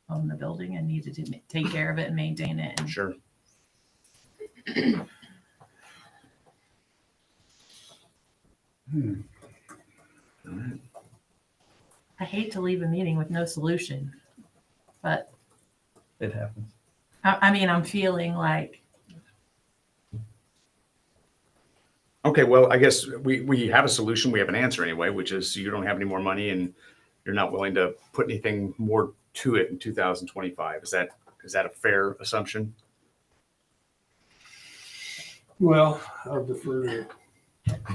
S1: own the building and need to take care of it and maintain it. And
S9: Sure.
S1: I hate to leave a meeting with no solution, but
S10: It happens.
S1: I mean, I'm feeling like,
S9: Okay, well, I guess we have a solution. We have an answer anyway, which is you don't have any more money and you're not willing to put anything more to it in 2025. Is that a fair assumption?
S5: Well, I'll defer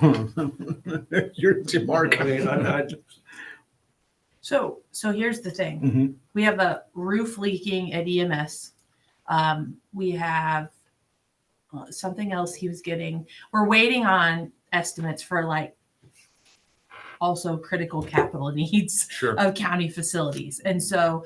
S5: to
S9: You're too Mark.
S5: I mean,
S1: so here's the thing.
S9: Mhm.
S1: We have a roof leaking at EMS. We have something else he was getting. We're waiting on estimates for also critical capital needs
S9: Sure.
S1: of county facilities. And so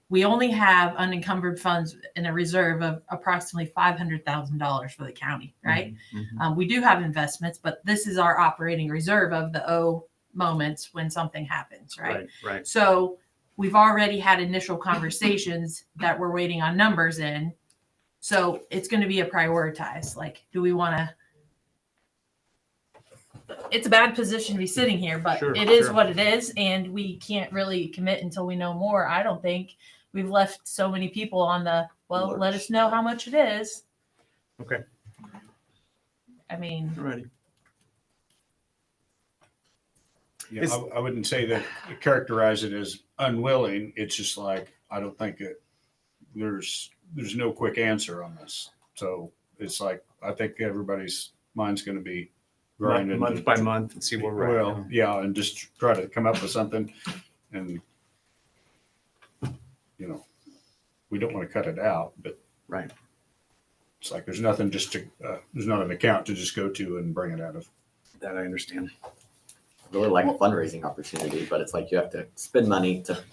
S1: we only have unencumbered funds in a reserve of approximately $500,000 for the county, right?
S9: Mhm.
S1: We do have investments, but this is our operating reserve of the moments when something happens, right?
S9: Right.
S1: So we've already had initial conversations that we're waiting on numbers in. So it's going to be a prioritize. Like, do we want to? It's a bad position to be sitting here, but
S9: Sure,
S1: it is
S9: sure.
S1: what it is. And we can't really commit until we know more. I don't think we've left so many people on let us know how much it is.
S9: Okay.
S1: I mean,
S9: Alrighty.
S3: Yeah, I wouldn't say that characterize it as unwilling. It's just like, I don't think there's no quick answer on this. So it's like, I think everybody's mind's going to be grinding
S9: Month by month and see where we're at.
S3: Well, yeah, and just try to come up with something, and we don't want to cut it out, but
S9: Right.
S3: it's like there's nothing there's not an account to just go to and bring it out of.
S9: That I understand.
S6: Really like a fundraising opportunity, but it's like you have to spend money to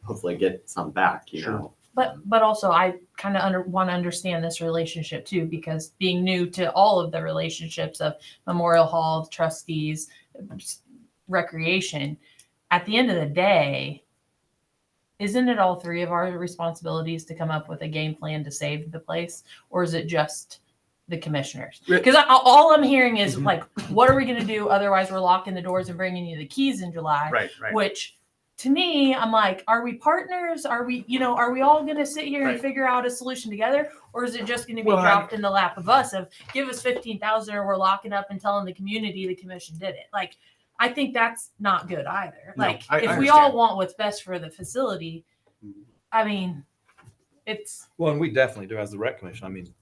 S6: hopefully get some back, you
S9: Sure.
S6: know?
S1: but also I kind of want to understand this relationship too, because being new to all of the relationships of Memorial Hall trustees, recreation, at the end of the day, isn't it all three of our responsibilities to come up with a game plan to save the place? Or is it just the commissioners? Because all I'm hearing is
S9: Mhm.
S1: like, what are we going to do? Otherwise, we're locking the doors and bringing you the keys in July.
S9: Right, right.
S1: Which to me, I'm like, are we partners? Are we all going to sit here and
S9: Right.
S1: figure out a solution together? Or is it just going to be
S9: Well,
S1: dropped in the lap of us of give us 15,000 or we're locking up and telling the community the commission did it? Like, I think that's not good either.
S9: No,
S1: Like,
S9: I
S1: if we
S9: understand.
S1: all want what's best for the facility, I mean, it's
S10: Well, and we definitely do as the rec commission. I mean,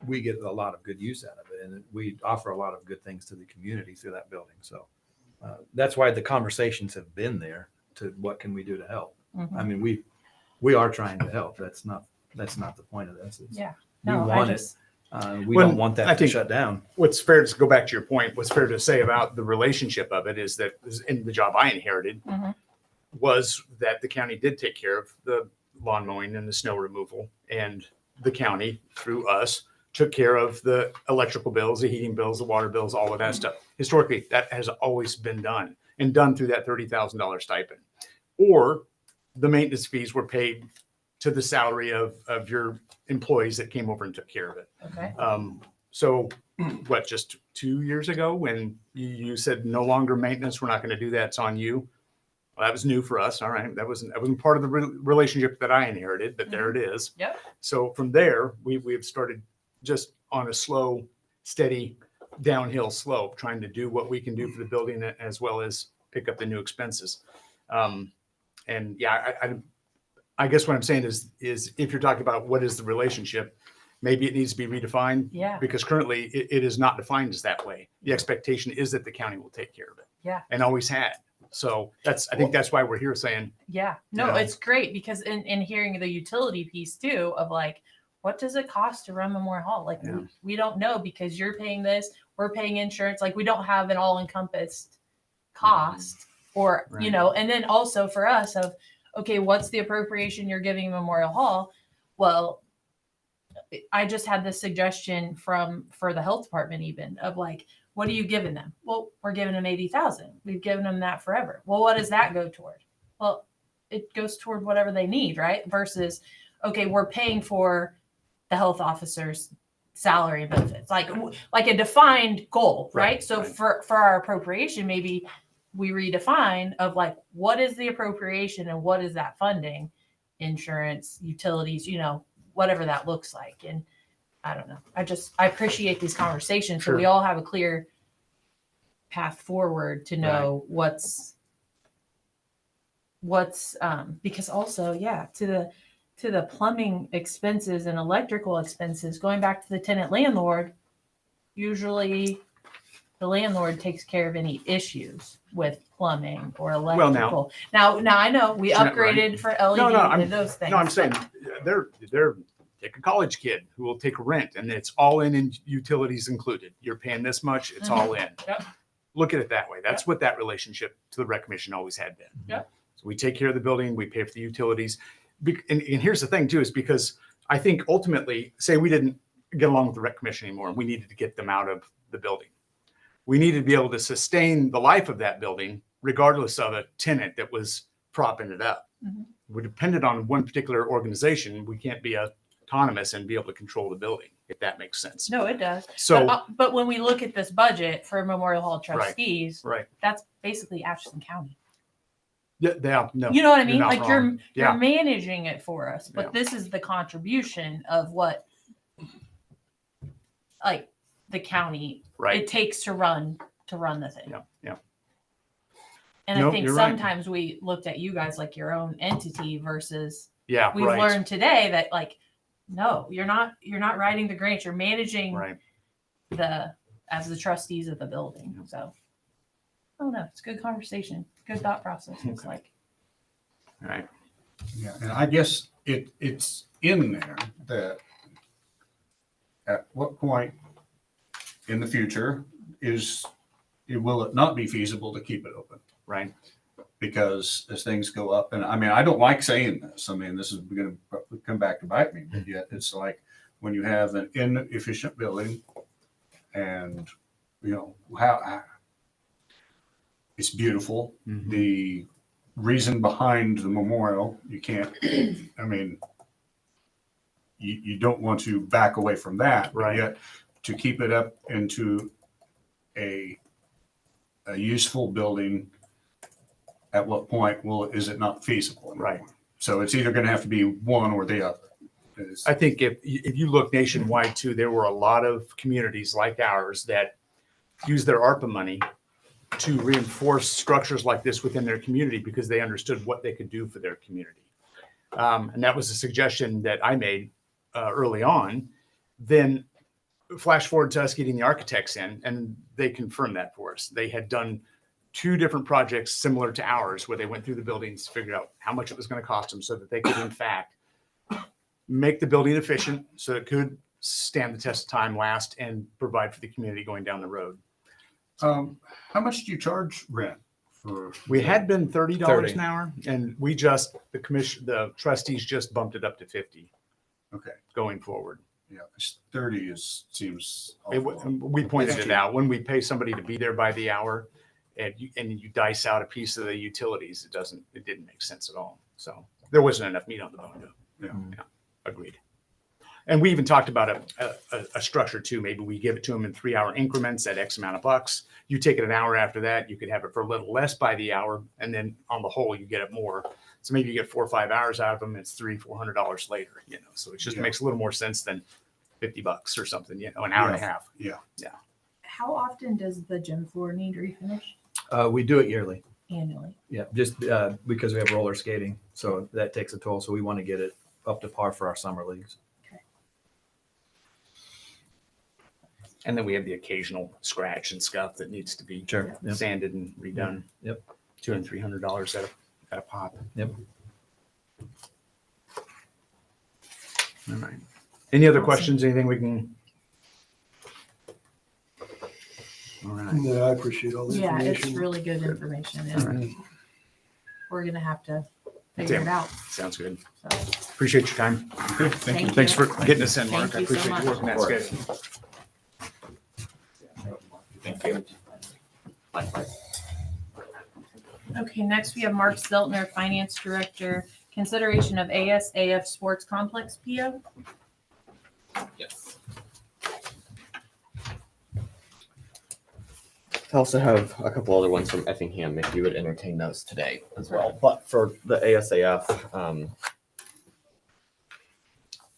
S10: we get a lot of good use out of it, and we offer a lot of good things to the community through that building. So that's why the conversations have been there to what can we do to help. I mean, we are trying to help. That's not the point of this. It's,
S1: yeah.
S10: we
S1: No,
S10: want
S1: I
S10: it.
S1: just
S10: We
S9: Well,
S10: don't want that
S9: I
S10: to
S9: think-
S10: shut down.
S9: What's fair to go back to your point, what's fair to say about the relationship of it is that in the job I inherited
S1: Mhm.
S9: was that the county did take care of the lawn mowing and the snow removal, and the county through us took care of the electrical bills, the heating bills, the water bills, all of that stuff. Historically, that has always been done and done through that $30,000 stipend. Or the maintenance fees were paid to the salary of your employees that came over and took care of it.
S1: okay.
S9: So what, just 2 years ago when you said no longer maintenance, we're not going to do that, it's on you. Well, that was new for us. All right. That wasn't part of the relationship that I inherited, but there it is.
S1: Yep.
S9: So from there, we've started just on a slow, steady downhill slope, trying to do what we can do for the building as well as pick up the new expenses. And yeah, I guess what I'm saying is if you're talking about what is the relationship, maybe it needs to be redefined.
S1: Yeah.
S9: Because currently it is not defined as that way. The expectation is that the county will take care of it.
S1: Yeah.
S9: And always had. So I think that's why we're here saying,
S1: Yeah. No,
S9: Yeah.
S1: it's great because in hearing the utility piece too of like, what does it cost to run Memorial Hall? Like
S9: Yeah.
S1: we don't know because you're paying this, we're paying insurance. Like we don't have an all encompassed cost or,
S9: Right.
S1: and then also for us of, okay, what's the appropriation you're giving Memorial Hall? Well, I just had this suggestion for the health department even of like, what are you giving them? Well, we're giving them 80,000. We've given them that forever. Well, what does that go toward? Well, it goes toward whatever they need, right? Versus, okay, we're paying for the health officer's salary and benefits, like a defined goal, right?
S9: Right,
S1: So
S9: right.
S1: for our appropriation, maybe we redefine of like, what is the appropriation and what is that funding? Insurance, utilities, whatever that looks like. And I don't know. I appreciate these conversations. So we
S9: Sure.
S1: all have a clear path forward to know what's because also, to the plumbing expenses and electrical expenses, going back to the tenant landlord, usually the landlord takes care of any issues with plumbing or electrical. Now I know we
S9: Right.
S1: upgraded for LED and those things.
S9: no, I'm saying they're take a college kid who will take a rent and it's all in utilities included. You're paying this much, it's all in.
S1: Yep.
S9: Look at it that way. That's what that relationship to the rec commission always had been.
S1: Yep.
S9: So we take care of the building, we pay for the utilities. And here's the thing too, is because I think ultimately, say we didn't get along with the rec commission anymore and we needed to get them out of the building. We needed to be able to sustain the life of that building regardless of a tenant that was propping it up.
S1: Mhm.
S9: We're dependent on one particular organization. We can't be autonomous and be able to control the building, if that makes sense.
S1: No, it does.
S9: So,
S1: but when we look at this budget for Memorial Hall trustees,
S9: right.
S1: that's basically Atchison County.
S9: Yeah, no.
S1: You know what I
S9: you're
S1: mean?
S9: not
S1: Like
S9: wrong.
S1: you're
S9: Yeah.
S1: managing it for us, but
S9: Yeah.
S1: this is the contribution of what like the county
S9: Right.
S1: it takes to run the thing.
S9: Yeah. Yeah.
S1: And I
S9: Nope,
S1: think
S9: you're right.
S1: sometimes we looked at you guys like your own entity versus
S9: Yeah.
S1: we've
S9: Right.
S1: learned today that like no, you're not writing the grants, you're managing
S9: Right.
S1: as the trustees of the building. So I don't know. It's a good conversation, good thought process. It's
S9: Okay.
S1: like
S9: All right.
S3: Yeah, and I guess it's in there that at what point in the future will it not be feasible to keep it open?
S9: Right.
S3: Because as things go up, and I mean, I don't like saying this. I mean, this is going to probably come back to bite me, but yet it's like when you have an inefficient building and, how It's beautiful.
S9: Mhm.
S3: The reason behind the memorial, you can't, I mean, you don't want to back away from that, but
S9: Right.
S3: yet to keep it up into a useful building, at what point is it not feasible anymore?
S9: Right.
S3: So it's either going to have to be one or the other.
S9: I think if you look nationwide too, there were a lot of communities like ours that use their ARPA money to reinforce structures like this within their community because they understood what they could do for their community. And that was a suggestion that I made early on. Then flash forward to us getting the architects in, and they confirmed that for us. They had done 2 different projects similar to ours where they went through the buildings, figured out how much it was going to cost them so that they could, in fact, make the building efficient so it could stand the test of time, last, and provide for the community going down the road.
S3: How much do you charge rent for?
S9: We had been $30
S10: $30.
S9: an hour, and the trustees just bumped it up to 50
S3: Okay.
S9: going forward.
S3: Yeah, 'cause 30 seems awful.
S9: We pointed it out when we pay somebody to be there by the hour, and you dice out a piece of the utilities. It didn't make sense at all. So there wasn't enough meat on the bone.
S3: Yeah.
S9: Agreed. And we even talked about a structure too. Maybe we give it to them in 3-hour increments at X amount of bucks. You take it an hour after that, you could have it for a little less by the hour. And then on the whole, you get it more. So maybe you get 4 or 5 hours out of them. It's $300-400 later, so it just makes a little more sense than $50 or something, an hour and a half.
S3: Yeah.
S1: How often does the gym floor need refinish?
S10: We do it yearly.
S1: Annually.
S10: Yeah, just because we have roller skating, so that takes a toll. So we want to get it up to par for our summer leagues.
S9: And then we have the occasional scratch and scuff that needs to be
S10: Sure. Yep.
S9: sanded and redone.
S10: Yep.
S9: $200 and $300 at a pop.
S10: Yep.
S9: All right. Any other questions? Anything we can? All right.
S5: No, I appreciate all the
S1: Yeah,
S5: information.
S1: it's really good information.
S9: All
S1: And
S9: right.
S1: we're going to have to figure it out.
S9: Sounds good.
S1: So,
S9: Appreciate your time.
S3: Okay, thank you.
S9: Thanks for getting us in,
S1: Thank
S9: Mark. I
S1: you so
S9: appreciate you
S1: much.
S9: working that schedule.
S6: Thank you.
S1: okay, next we have Mark Steltner, Finance Director. Consideration of ASAF Sports Complex PO.
S6: Yes. I also have a couple other ones from Effingham if you would entertain those today as well. But for the ASAF,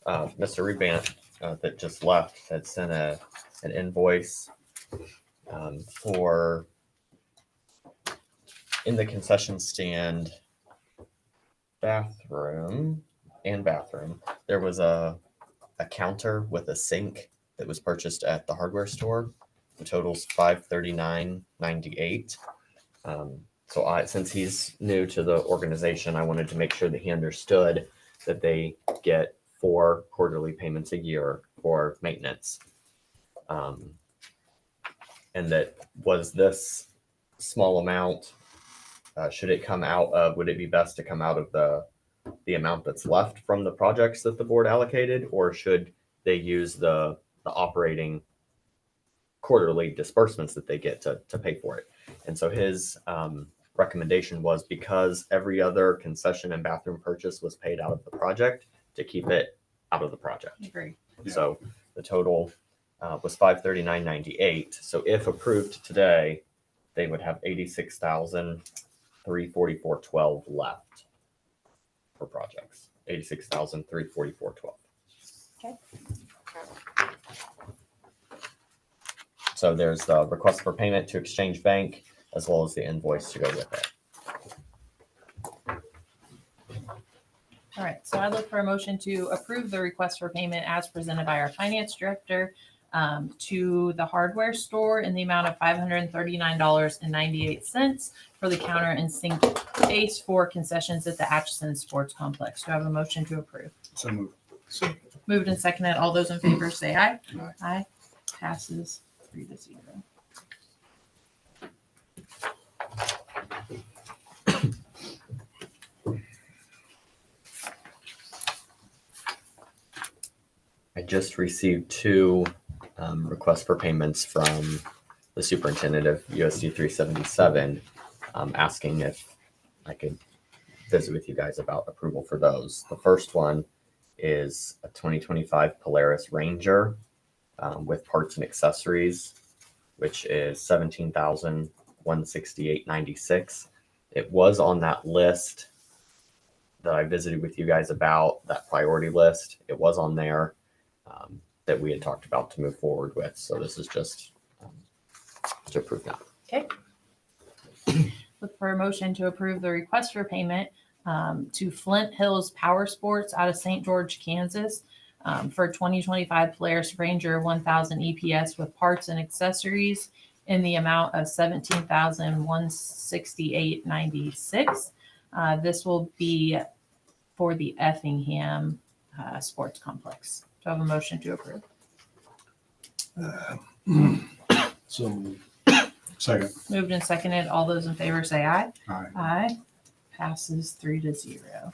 S6: Mr. Rebant that just left had sent an invoice for in the concession stand bathroom there was a counter with a sink that was purchased at the hardware store. The total's $539.98. So since he's new to the organization, I wanted to make sure that he understood that they get 4 quarterly payments a year for maintenance. And that was this small amount. Should it come out of, would it be best to come out of the amount that's left from the projects that the board allocated, or should they use the operating quarterly disbursements that they get to pay for it? And so his recommendation was, because every other concession and bathroom purchase was paid out of the project, to keep it out of the project.
S1: Agree.
S3: Yeah.
S6: So the total was $539.98. So if approved today, they would have $86,344.12 left for projects. $86,344.12.
S1: Okay.
S6: So there's the request for payment to Exchange Bank, as well as the invoice to go with it.
S1: All right, so I look for a motion to approve the request for payment as presented by our finance director to the hardware store in the amount of $539.98 for the counter and sink space for concessions at the Atchison Sports Complex. Do I have a motion to approve?
S3: So moved.
S1: Moved and seconded. All those in favor say aye.
S3: Aye.
S1: Aye. Passes 3-0.
S6: I just received 2 requests for payments from the superintendent of USD 377. asking if I could visit with you guys about approval for those. The first one is a 2025 Polaris Ranger with parts and accessories, which is $17,168.96. It was on that list that I visited with you guys about, that priority list. It was on there that we had talked about to move forward with. So this is just to approve now.
S1: Okay. Look for a motion to approve the request for payment to Flint Hills Power Sports out of St. George, Kansas, for 2025 Polaris Ranger 1000 EPS with parts and accessories in the amount of $17,168.96. This will be for the Effingham Sports Complex. Do I have a motion to approve?
S5: So moved.
S3: Second.
S1: Moved and seconded. All those in favor say aye.
S3: Aye.
S1: Aye. Passes 3-0.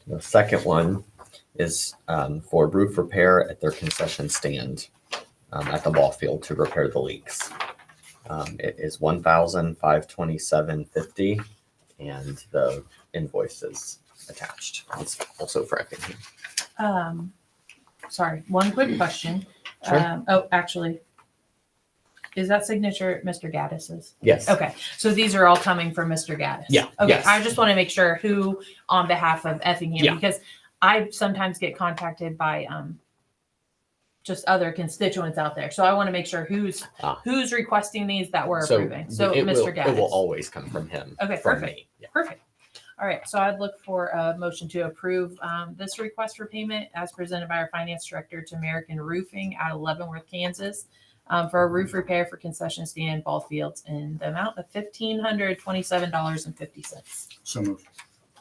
S6: The second one is for roof repair at their concession stand at the ball field to repair the leaks. It is $1,527.50, and the invoice is attached. It's also for Effingham.
S1: Sorry, one quick question.
S6: Sure.
S1: Actually, is that signature Mr. Gaddis's?
S6: Yes.
S1: Okay, so these are all coming from Mr. Gaddis?
S6: Yeah,
S1: Okay,
S6: yes.
S1: I just want to make sure who on behalf of Effingham,
S6: Yeah.
S1: because I sometimes get contacted by just other constituents out there. So I want to make sure who's requesting these that we're approving. So Mr. Gaddis.
S6: It will always come from him.
S1: Okay,
S6: from
S1: perfect.
S6: me. Yeah.
S1: Perfect. All right, so I'd look for a motion to approve this request for payment as presented by our finance director to American Roofing out of Leavenworth, Kansas, for a roof repair for concession stand ball fields in the amount of $1,527.50.
S3: So moved.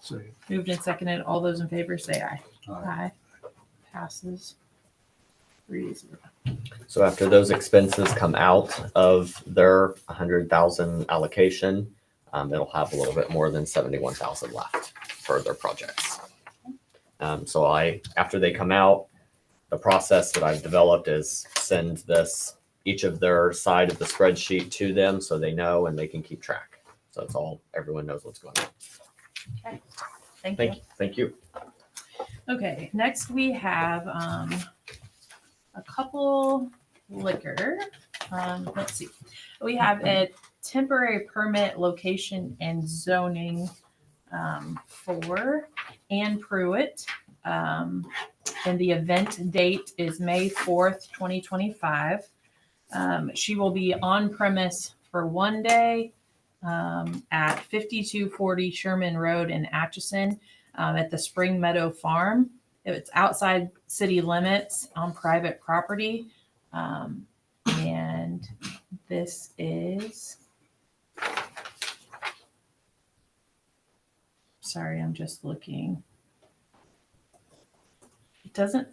S5: Second.
S1: Moved and seconded. All those in favor say aye.
S3: Aye.
S1: Passes 3-0.
S6: So after those expenses come out of their 100,000 allocation, it'll have a little bit more than 71,000 left for their projects. So after they come out, the process that I've developed is send each of their side of the spreadsheet to them so they know and they can keep track. So it's all, everyone knows what's going on.
S1: Okay. Thank you.
S6: Thank you.
S1: Okay, next we have a couple liquor. Let's see. We have a temporary permit location and zoning for Ann Pruitt. And the event date is May 4th, 2025. She will be on premise for one day at 5240 Sherman Road in Atchison at the Spring Meadow Farm. It's outside city limits on private property. And this is, sorry, I'm just looking. It doesn't,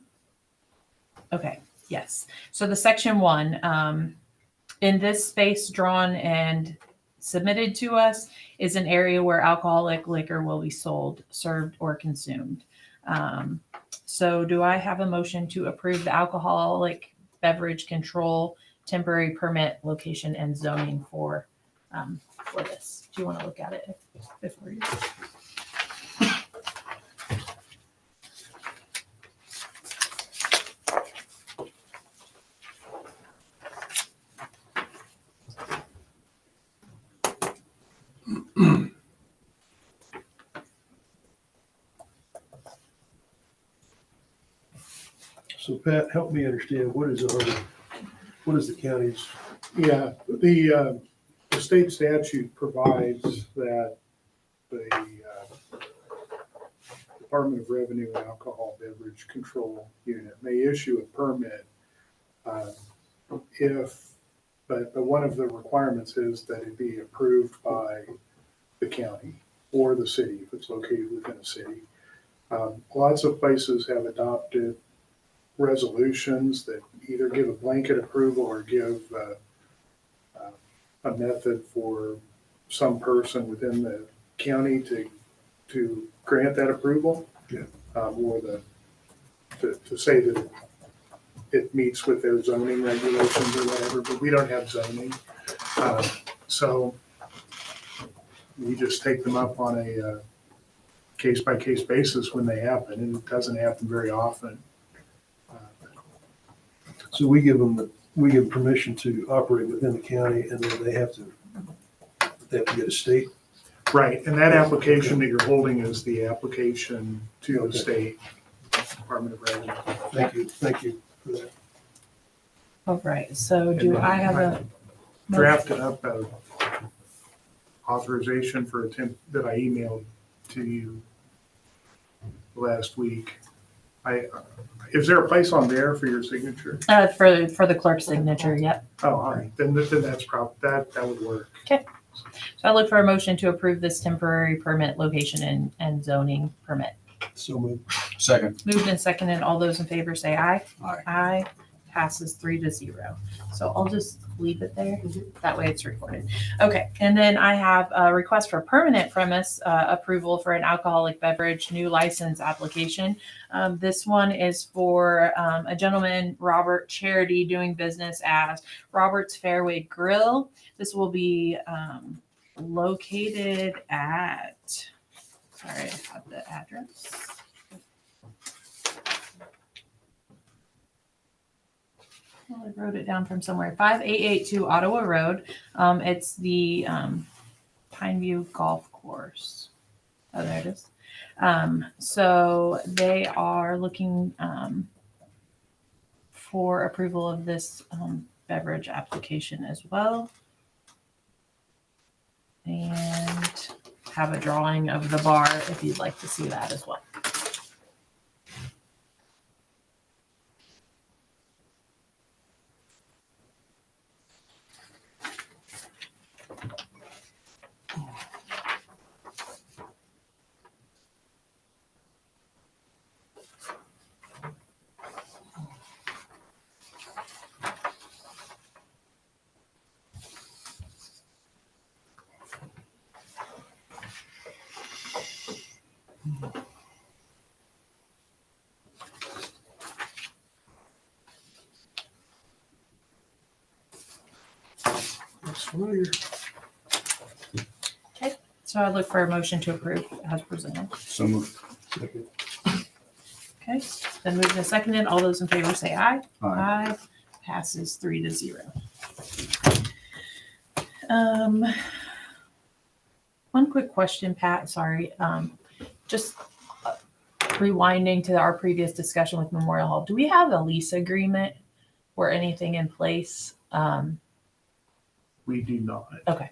S1: okay, yes. So the section 1, in this space drawn and submitted to us is an area where alcoholic liquor will be sold, served, or consumed. So do I have a motion to approve the alcoholic beverage control temporary permit location and zoning for this? Do you want to look at it before you?
S5: So Pat, help me understand, what is the county's?
S11: Yeah, the state statute provides that the Department of Revenue and Alcohol Beverage Control Unit may issue a permit but one of the requirements is that it be approved by the county or the city if it's located within a city. Lots of places have adopted resolutions that either give a blanket approval or give a method for some person within the county to grant that approval.
S5: Yeah.
S11: or to say that it meets with their zoning regulations or whatever, but we don't have zoning. So we just take them up on a case-by-case basis when they happen, and it doesn't happen very often.
S5: So we give permission to operate within the county, and then they have to get a state.
S11: Right, and that application that you're holding is the application to the
S5: Okay.
S11: state Department of Revenue.
S5: Thank you for that.
S1: All right, so do I have a?
S11: Drafted up a authorization for that I emailed to you last week. Is there a place on there for your signature?
S1: For the clerk's signature, yep.
S11: Oh, all right, then that's that would work.
S1: So I look for a motion to approve this temporary permit location and zoning permit.
S5: So moved.
S3: Second.
S1: Moved and seconded. All those in favor say aye.
S3: Aye.
S1: Aye. Passes 3-0. So I'll just leave it there. That way it's recorded. Okay. And then I have a request for permanent premise approval for an alcoholic beverage new license application. This one is for a gentleman, Robert Charity, doing business as Robert's Fairway Grill. This will be located at, sorry, I have the address. Well, I wrote it down from somewhere. 5882 Ottawa Road. It's the Pineview Golf Course. Oh, there it is. So they are looking for approval of this beverage application as well. And have a drawing of the bar if you'd like to see that as well.
S5: Looks familiar.
S1: So I look for a motion to approve as presented.
S3: So moved.
S5: Second.
S1: Okay, then moved and seconded. All those in favor say aye.
S3: Aye.
S1: Passes 3-0. One quick question, Pat, sorry. Just rewinding to our previous discussion with Memorial Hall. Do we have a lease agreement or anything in place?
S11: We do not.
S1: Okay.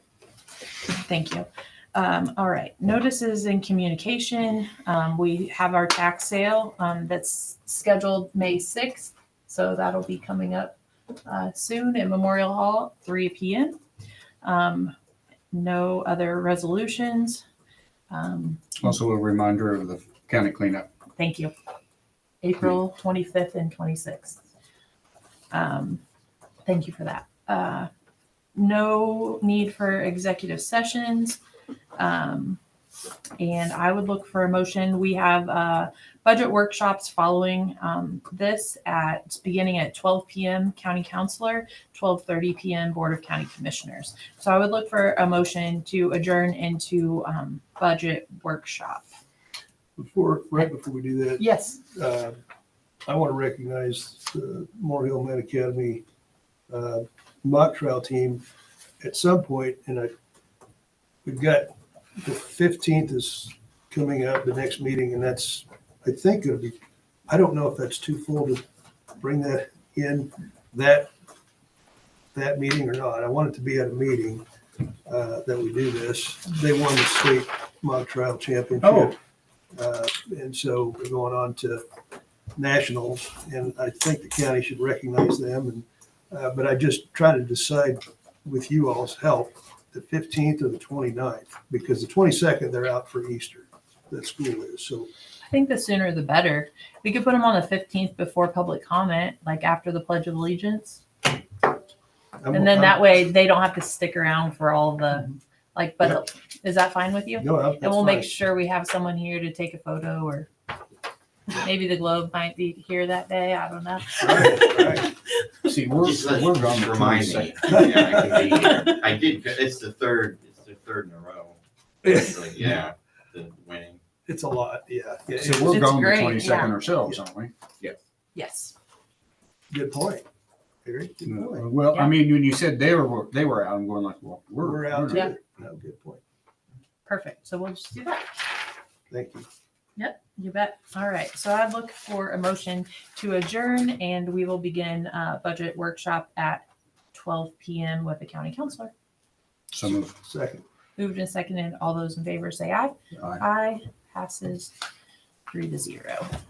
S1: Thank you. All right. Notices and communication. We have our tax sale that's scheduled May 6th. So that'll be coming up soon at Memorial Hall, 3 p.m. No other resolutions.
S3: Also a reminder of the county cleanup.
S1: Thank you. April 25th and 26th. Thank you for that. No need for executive sessions. And I would look for a motion. We have budget workshops following this beginning at 12 p.m. County Councilor, 12:30 p.m. Board of County Commissioners. So I would look for a motion to adjourn into budget workshop.
S5: Right before we do that,
S1: Yes.
S5: I want to recognize the Moore Hill Med Academy mock trial team at some point, and we've got the 15th is coming up, the next meeting, and that's, I think, going to be, I don't know if that's too full to bring that in that meeting or not. I want it to be at a meeting that we do this. They won the state mock trial championship. And so we're going on to nationals, and I think the county should recognize them. And but I just try to decide with you all's help, the 15th or the 29th, because the 22nd they're out for Easter. That school is. So
S1: I think the sooner the better. We could put them on the 15th before public comment, like after the Pledge of Allegiance. And then that way they don't have to stick around for all the, like, but is that fine with you?
S5: No,
S1: And we'll make sure we have someone here to take a photo or. Maybe the Globe might be here that day. I don't know.
S5: Right.
S3: See, we're gone
S12: Just
S3: the
S12: remind
S3: 22nd.
S12: me. Yeah, I can be here. I did, it's the third in a row. So, yeah, the winning.
S5: It's a lot, yeah. Yeah,
S3: So we're
S1: It's
S3: gone the
S1: great,
S3: 22nd ourselves, aren't we?
S1: Yes.
S5: good point. Very good point.
S3: Well, I
S1: Yeah.
S3: mean, when you said they were out, I'm going like, well,
S5: We're out
S3: not.
S1: Yeah.
S5: too. No, good point.
S1: Perfect. So we'll just do that.
S5: Thank you.
S1: Yep, you bet. All right. So I'd look for a motion to adjourn, and we will begin budget workshop at 12 p.m. with the county counselor.
S3: So move.
S5: Second.
S1: Moved and seconded. All those in favor say aye.
S3: Aye.
S1: Aye. Passes 3-0.